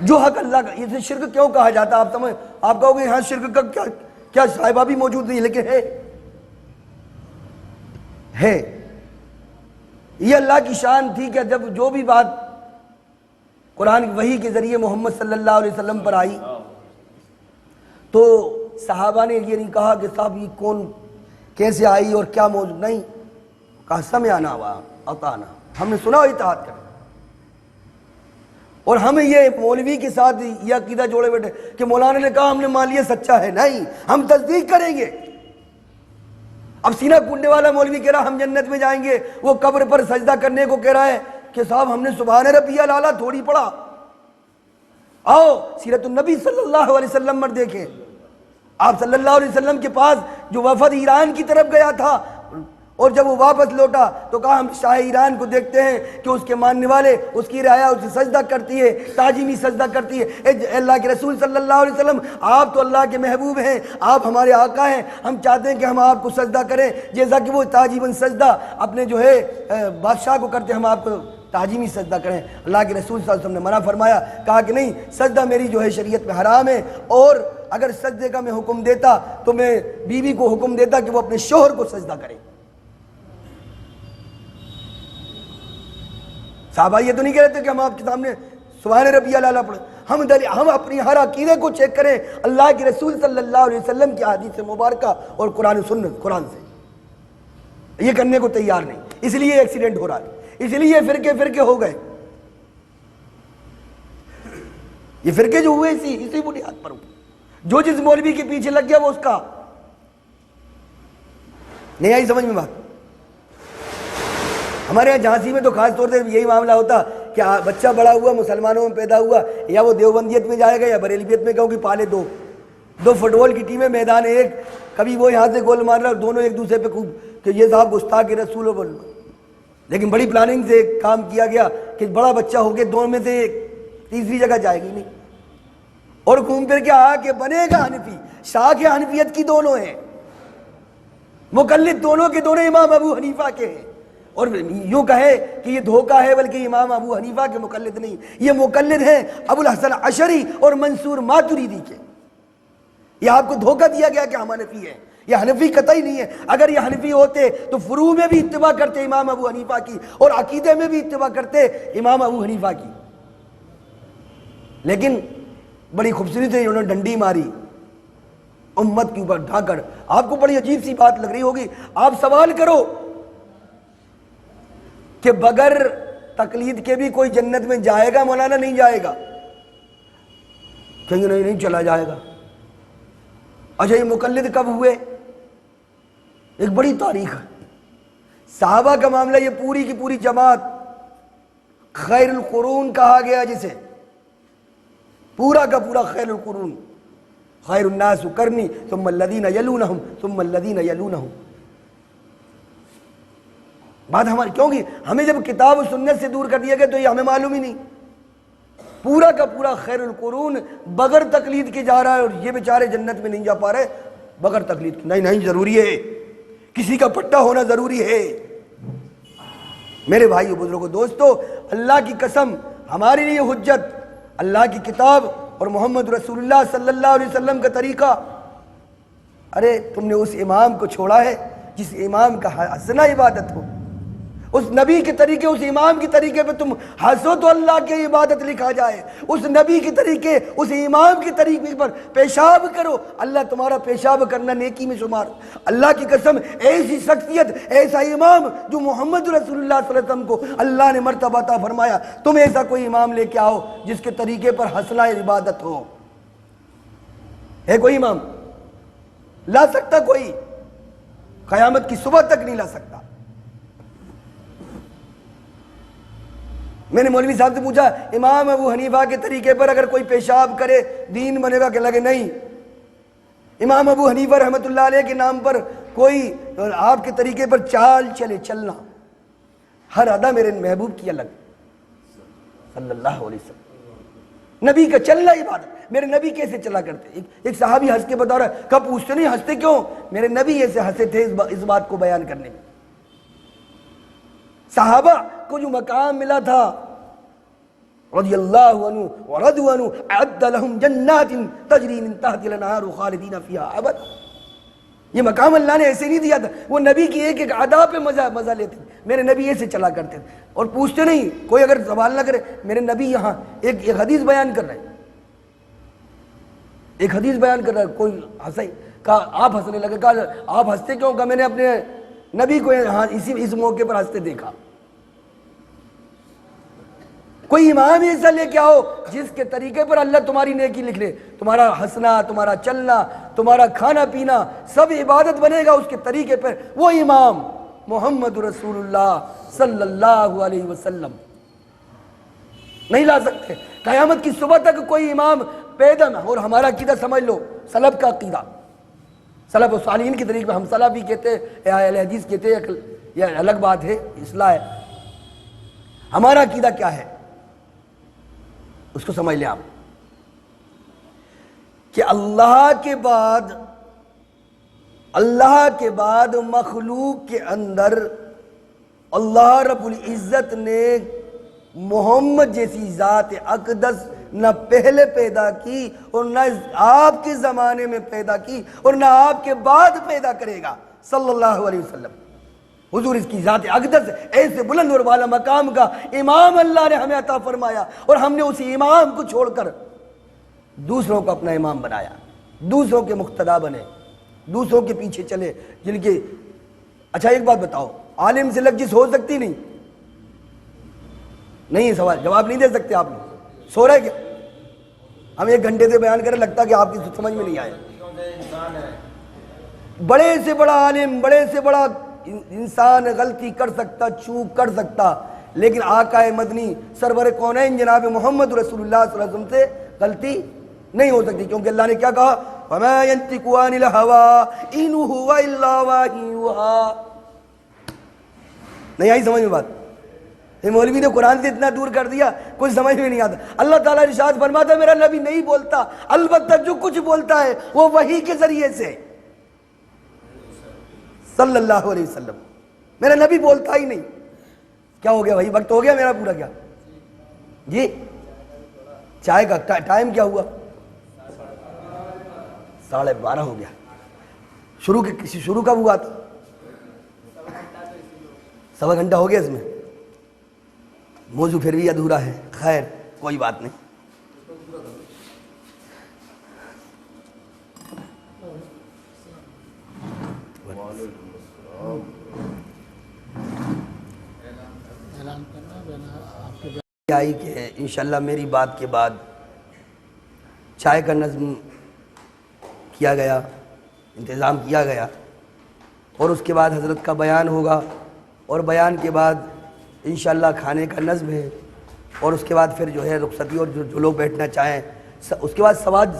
جو حق اللہ کا، اسے شرک کیوں کہا جاتا ہے؟ آپ کہو گے ہاں شرک کا کیا صاحبہ بھی موجود نہیں، لیکن ہے یہ اللہ کی شان تھی کہ جب جو بھی بات قرآن کی وحی کے ذریعے محمد صلی اللہ علیہ وسلم پر آئی تو صحابہ نے یہ نہیں کہا کہ صاحب یہ کون کیسے آئی اور کیا موجود، نہیں کہا سمعنا و اطعنا، ہم نے سنا اور اطاعت کریں۔ اور ہمیں یہ مولوی کے ساتھ یہ عقیدہ جوڑے بیٹھے کہ مولانا نے کہا ہم نے مان لیا سچا ہے، نہیں، ہم تصدیق کریں گے۔ اب سینہ کونڈنے والا مولوی کہہ رہا ہم جنت میں جائیں گے، وہ قبر پر سجدہ کرنے کو کہہ رہا ہے کہ صاحب ہم نے سبحان ربی الاعلیٰ تھوڑی پڑھا۔ آؤ سیرت النبی صلی اللہ علیہ وسلم پر دیکھیں، آپ صلی اللہ علیہ وسلم کے پاس جو وفد ایران کی طرف گیا تھا، اور جب وہ واپس لوٹا تو کہا ہم شاہ ایران کو دیکھتے ہیں کہ اس کے ماننے والے اس کی رعایا اسے سجدہ کرتی ہے، تعظیمی سجدہ کرتی ہے۔ اے اللہ کے رسول صلی اللہ علیہ وسلم، آپ تو اللہ کے محبوب ہیں، آپ ہمارے آقا ہیں، ہم چاہتے ہیں کہ ہم آپ کو سجدہ کریں جیسا کہ وہ تعظیماً سجدہ اپنے جو ہے بادشاہ کو کرتے، ہم آپ کو تعظیمی سجدہ کریں۔ اللہ کے رسول صلی اللہ علیہ وسلم نے منع فرمایا، کہا کہ نہیں، سجدہ میری جو ہے شریعت میں حرام ہے، اور اگر سجدے کا میں حکم دیتا تو میں بیوی کو حکم دیتا کہ وہ اپنے شوہر کو سجدہ کرے۔ صحابہ یہ تو نہیں کہہ رہے تھے کہ ہم آپ کے سامنے سبحان ربی الاعلیٰ پڑھیں، ہم اپنی ہر عقیدے کو چیک کریں اللہ کے رسول صلی اللہ علیہ وسلم کی حدیث مبارکہ اور قرآن و سنت، قرآن سے۔ یہ کرنے کو تیار نہیں، اس لیے ایکسیڈنٹ ہو رہا ہے، اس لیے فرقے ہو گئے، یہ فرقے جو ہوئے اسی بنیاد پر ہوئے۔ جو جس مولوی کے پیچھے لگ گیا وہ اس کا نہیں آئی سمجھ میں بات۔ ہمارے یہاں جھانسی میں تو خاص طور سے یہی معاملہ ہوتا کہ بچہ بڑا ہوا مسلمانوں میں پیدا ہوا، یا وہ دیوبندیت میں جائے گا یا بریلویت میں، کہوں کہ پالے دو فٹ بال کی ٹیمیں میدان ایک، کبھی وہ یہاں سے گول مار رہا اور دونوں ایک دوسرے پہ خوب کہ یہ صاحب گستاخ رسول ہو بول۔ لیکن بڑی پلاننگ سے کام کیا گیا کہ بڑا بچہ ہو کے دونوں میں سے تیسری جگہ جائے گی نہیں، اور گھوم پھر کے آ کے بنے گا حنفی۔ شاخ حنفیت کی دونوں ہیں، مقلد دونوں کے دونوں امام ابو حنیفہ کے ہیں، اور یوں کہے کہ یہ دھوکہ ہے بلکہ امام ابو حنیفہ کے مقلد نہیں، یہ مقلد ہیں ابو الحسن عشری اور منصور ماتریدی کے۔ یہ آپ کو دھوکہ دیا گیا کہ ہم حنفی ہیں، یہ حنفی قطعی نہیں ہے۔ اگر یہ حنفی ہوتے تو فروع میں بھی اتباع کرتے امام ابو حنیفہ کی، اور عقیدے میں بھی اتباع کرتے امام ابو حنیفہ کی، لیکن بڑی خوبصورتی سے انہوں نے ڈنڈی ماری امت کے اوپر ڈھا کر۔ آپ کو بڑی عجیب سی بات لگ رہی ہوگی، آپ سوال کرو کہ بغیر تقلید کے بھی کوئی جنت میں جائے گا؟ مولانا نہیں جائے گا، کہیں نہیں چلا جائے گا۔ اچھا یہ مقلد کب ہوئے؟ ایک بڑی تاریخ ہے، صحابہ کا معاملہ، یہ پوری کی پوری جماعت خیر القرون کہا گیا جسے، پورا کا پورا خیر القرون، خیر الناس قرنی ثم الذین یلونہم ثم الذین یلونہم۔ بات ہماری، کیونکہ ہمیں جب کتاب و سنت سے دور کر دیا گیا تو یہ ہمیں معلوم ہی نہیں، پورا کا پورا خیر القرون بغیر تقلید کے جا رہا ہے، اور یہ بیچارے جنت میں نہیں جا پا رہے بغیر تقلید کے۔ نہیں ضروری ہے، کسی کا پٹا ہونا ضروری ہے۔ میرے بھائیو بزرگوں دوستو، اللہ کی قسم ہمارے لیے حجت اللہ کی کتاب اور محمد رسول اللہ صلی اللہ علیہ وسلم کا طریقہ۔ ارے تم نے اس امام کو چھوڑا ہے جس امام کا حسنہ عبادت ہو، اس نبی کے طریقے، اس امام کے طریقے پہ تم ہنسو تو اللہ کی عبادت لکھا جائے، اس نبی کے طریقے، اس امام کے طریقے پر پیشاب کرو، اللہ تمہارا پیشاب کرنا نیکی میں شمار۔ اللہ کی قسم ایسی شخصیت، ایسا امام جو محمد رسول اللہ صلی اللہ علیہ وسلم کو اللہ نے مرتبہ عطا فرمایا، تم ایسا کوئی امام لے کے آؤ جس کے طریقے پر حسنہ عبادت ہو۔ ہے کوئی امام؟ لا سکتا کوئی، قیامت کی صبح تک نہیں لا سکتا۔ میں نے مولوی صاحب سے پوچھا امام ابو حنیفہ کے طریقے پر اگر کوئی پیشاب کرے دین بنے گا؟ کہ لگے نہیں، امام ابو حنیفہ رحمۃ اللہ علیہ کے نام پر کوئی آپ کے طریقے پر چال چلے، چلنا، ہر ادا میرے محبوب کی الگ صلی اللہ علیہ وسلم، نبی کا چلنا عبادت۔ میرے نبی کیسے چلا کرتے؟ ایک صحابی ہنس کے بتا رہا ہے، کب پوچھتے نہیں ہنستے کیوں؟ میرے نبی ایسے ہنسے تھے اس بات کو بیان کرنے میں۔ صحابہ کو جو مقام ملا تھا رضی اللہ عنہ ورضوا عنہ، اعد لهم جنات تجری من تحت الانہار خالدین فیہا ابدا، یہ مقام اللہ نے ایسے نہیں دیا تھا، وہ نبی کی ایک ایک ادا پہ مزہ لیتے تھے۔ میرے نبی ایسے چلا کرتے تھے اور پوچھتے نہیں، کوئی اگر سوال نہ کرے، میرے نبی یہاں ایک حدیث بیان کر رہے ہیں، ایک حدیث بیان کر رہا ہے، کوئی ہنسے، کہا آپ ہنسنے لگے، کہا آپ ہنستے کیوں؟ کہا میں نے اپنے نبی کو یہاں اس موقع پر ہنستے دیکھا۔ کوئی امام ایسا لے کے آؤ جس کے طریقے پر اللہ تمہاری نیکی لکھ لے، تمہارا ہنسنا، تمہارا چلنا، تمہارا کھانا پینا سب عبادت بنے گا اس کے طریقے پر۔ وہ امام محمد رسول اللہ صلی اللہ علیہ وسلم نہیں لا سکتے۔ قیامت کی صبح تک کوئی امام پیدا نہ، اور ہمارا عقیدہ سمجھ لو، سلف کا عقیدہ، سلف و صالحین کی طریقے پر، ہم سلف بھی کہتے ہیں، اہل حدیث کہتے ہیں، یہ الگ بات ہے، اصلاح ہے۔ ہمارا عقیدہ کیا ہے اس کو سمجھ لیں آپ، کہ اللہ کے بعد مخلوق کے اندر اللہ رب العزت نے محمد جیسی ذات اقدس نہ پہلے پیدا کی اور نہ آپ کے زمانے میں پیدا کی اور نہ آپ کے بعد پیدا کرے گا صلی اللہ علیہ وسلم۔ حضور اس کی ذات اقدس ایسے بلند اور والا مقام کا امام اللہ نے ہمیں عطا فرمایا، اور ہم نے اسی امام کو چھوڑ کر دوسروں کو اپنا امام بنایا، دوسروں کے مقتدا بنے، دوسروں کے پیچھے چلے جن کے۔ اچھا ایک بات بتاؤ، عالم سے لفظ ہو سکتی نہیں؟ نہیں، سوال جواب نہیں دے سکتے آپ لوگ؟ سو رہے کیا؟ ہم ایک گھنٹے سے بیان کریں، لگتا کہ آپ کی سمجھ میں نہیں آئے۔ بڑے سے بڑا عالم، بڑے سے بڑا انسان غلطی کر سکتا، چوک کر سکتا، لیکن آقا مدنی سرور کونین جناب محمد رسول اللہ صلی اللہ علیہ وسلم سے غلطی نہیں ہو سکتی، کیونکہ اللہ نے کیا کہا؟ وَمَا يَنْتِقُ عَنِ الْهَوَىٰ إِنْ هُوَ إِلَّا وَحْيٌ يُوحَىٰ۔ نہیں آئی سمجھ میں بات؟ یہ مولوی نے قرآن سے اتنا دور کر دیا، کچھ سمجھ میں نہیں آتا۔ اللہ تعالیٰ ارشاد فرماتا ہے میرا نبی نہیں بولتا، البتہ جو کچھ بولتا ہے وہ وحی کے ذریعے سے صلی اللہ علیہ وسلم۔ میرا نبی بولتا ہی نہیں۔ کیا ہو گیا بھائی؟ وقت ہو گیا میرا پورا؟ کیا جی؟ چائے کا ٹائم کیا ہوا؟ 12:30 ہو گیا۔ شروع کب ہوا تھا؟ سوا گھنٹہ ہو گیا اس میں، موضوع پھر بھی ادھورا ہے، خیر کوئی بات نہیں۔ آئی کہ انشاءاللہ میری بات کے بعد چائے کا نظم کیا گیا، انتظام کیا گیا، اور اس کے بعد حضرت کا بیان ہوگا، اور بیان کے بعد انشاءاللہ کھانے کا نظم ہے، اور اس کے بعد پھر جو ہے رخصتی، اور جو لوگ بیٹھنا چاہیں اس کے بعد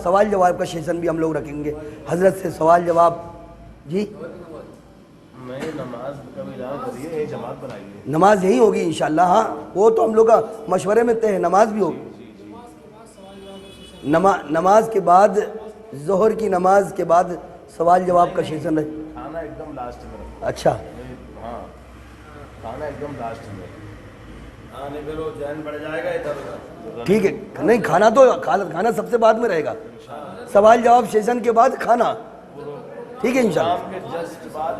سوال جواب کا سیشن بھی ہم لوگ رکھیں گے، حضرت سے سوال جواب۔ جی نماز یہی ہوگی انشاءاللہ، ہاں وہ تو ہم لوگ کا مشورے میں طے ہے، نماز بھی ہوگی۔ نماز کے بعد، ظہر کی نماز کے بعد سوال جواب کا سیشن ہے۔ کھانا ایک دم لاسٹ میں۔ اچھا ہاں کھانا ایک دم لاسٹ میں، نہیں پھر وہ ذہن بڑھ جائے گا ادھر ادھر۔ ٹھیک ہے، نہیں کھانا سب سے بعد میں رہے گا، سوال جواب سیشن کے بعد کھانا، ٹھیک ہے انشاءاللہ۔ شام کے جسٹ بعد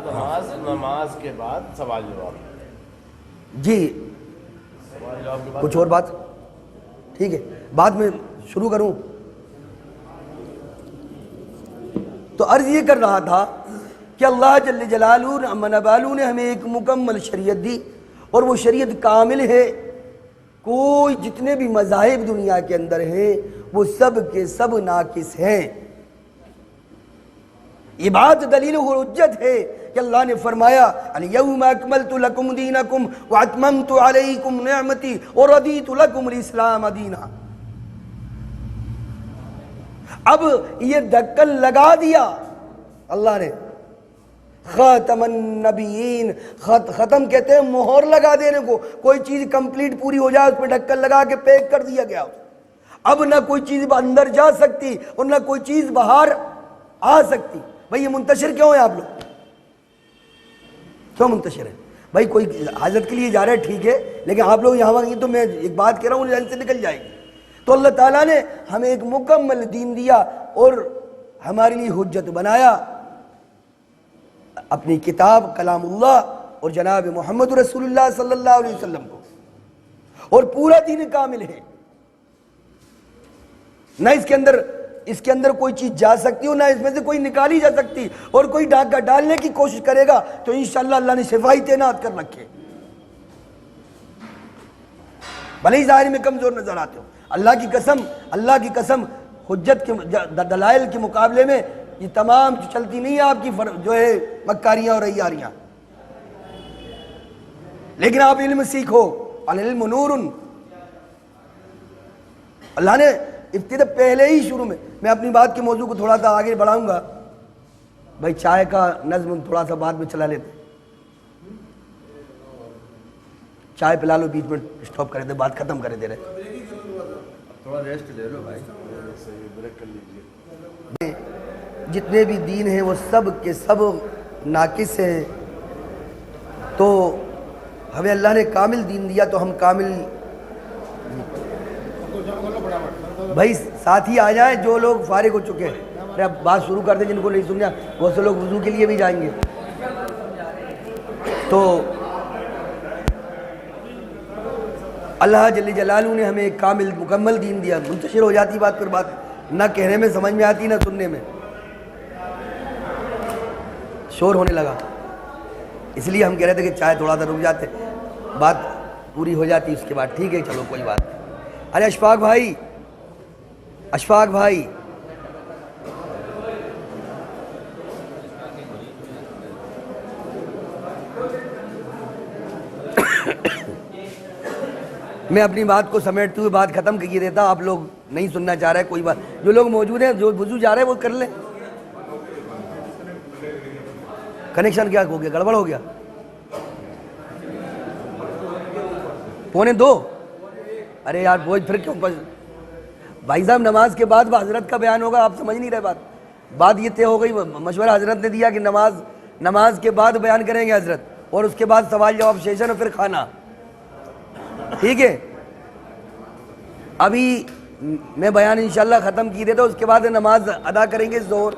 نماز کے بعد سوال جواب۔ جی سوال جواب کے بعد کچھ اور بات؟ ٹھیک ہے، بعد میں شروع کروں تو عرض یہ کر رہا تھا کہ اللہ جل جلالہ عما بالو نے ہمیں ایک مکمل شریعت دی، اور وہ شریعت کامل ہے۔ کوئی جتنے بھی مذاہب دنیا کے اندر ہیں وہ سب کے سب ناقص ہیں، یہ بات دلیل حجت ہے کہ اللہ نے فرمایا الیوم اکملت لکم دینکم واتممت علیکم نعمتی ورضیت لکم الاسلام دینا. اب یہ ڈھکن لگا دیا اللہ نے. خاتم النبیین، ختم کہتے ہیں مہر لگا دینے کو. کوئی چیز کمپلیٹ پوری ہو جائے اس پہ ڈھکن لگا کے پیک کر دیا گیا. اب نہ کوئی چیز اندر جا سکتی اور نہ کوئی چیز باہر آ سکتی. بھائی یہ منتشر کیوں ہے آپ لوگ؟ کیوں منتشر ہے؟ بھائی کوئی حاجت کے لیے جا رہا ہے ٹھیک ہے، لیکن آپ لوگ یہاں تو میں ایک بات کہہ رہا ہوں ذہن سے نکل جائے گی. تو اللہ تعالیٰ نے ہمیں ایک مکمل دین دیا اور ہمارے لیے حجت بنایا اپنی کتاب کلام اللہ اور جناب محمد رسول اللہ صلی اللہ علیہ وسلم کو. اور پورا دین کامل ہے، نہ اس کے اندر کوئی چیز جا سکتی ہو، نہ اس میں سے کوئی نکالی جا سکتی. اور کوئی ڈاکہ ڈالنے کی کوشش کرے گا تو انشاءاللہ اللہ نے شفائی تعینات کر رکھے، بھلے ہی ظاہر میں کمزور نظر آتے ہو. اللہ کی قسم حجت کے دلائل کے مقابلے میں یہ تمام چلتی نہیں ہے آپ کی جو ہے مکاریاں اور عیاریاں. لیکن آپ علم سیکھو، العلم نور. اللہ نے ابتدا پہلے ہی شروع میں اپنی بات کے موضوع کو تھوڑا سا آگے بڑھاؤں گا. بھائی چائے کا نظم تھوڑا سا بعد میں چلا لیتے، چائے پلا لو، بیچ میں سٹاپ کر دے، بات ختم کر دے رہے. تھوڑا ریسٹ لے لو بھائی، بریک کر لیجیے. جتنے بھی دین ہیں وہ سب کے سب ناقص ہیں. تو ہمیں اللہ نے کامل دین دیا تو ہم کامل. بھائی ساتھی آ جائیں جو لوگ فارغ ہو چکے ہیں. اب بات شروع کر دیں، جن کو نہیں سننا بہت سے لوگ وضو کے لیے بھی جائیں گے. تو اللہ جل جلالہ نے ہمیں ایک کامل مکمل دین دیا. منتشر ہو جاتی بات پر بات، نہ کہنے میں سمجھ میں آتی نہ سننے میں. شور ہونے لگا اس لیے ہم کہہ رہے تھے کہ چائے تھوڑا سا رک جاتے، بات پوری ہو جاتی اس کے بعد. ٹھیک ہے چلو کوئی بات. ارے اشفاق بھائی میں اپنی بات کو سمیٹتے ہوئے بات ختم کیے دیتا. آپ لوگ نہیں سننا چاہ رہے کوئی بات. جو لوگ موجود ہیں جو وضو جا رہے ہیں وہ کر لیں. کنیکشن کیا ہو گیا؟ گڑبڑ ہو گیا؟ 1:45. ارے یار وہ پھر کیوں بھائی صاحب نماز کے بعد حضرت کا بیان ہوگا. آپ سمجھ نہیں رہے بات یہ طے ہو گئی. مشورہ حضرت نے دیا کہ نماز کے بعد بیان کریں گے حضرت، اور اس کے بعد سوال جواب سیشن اور پھر کھانا. ٹھیک ہے ابھی میں بیان انشاءاللہ ختم کی دیتا ہوں، اس کے بعد نماز ادا کریں گے ظہر.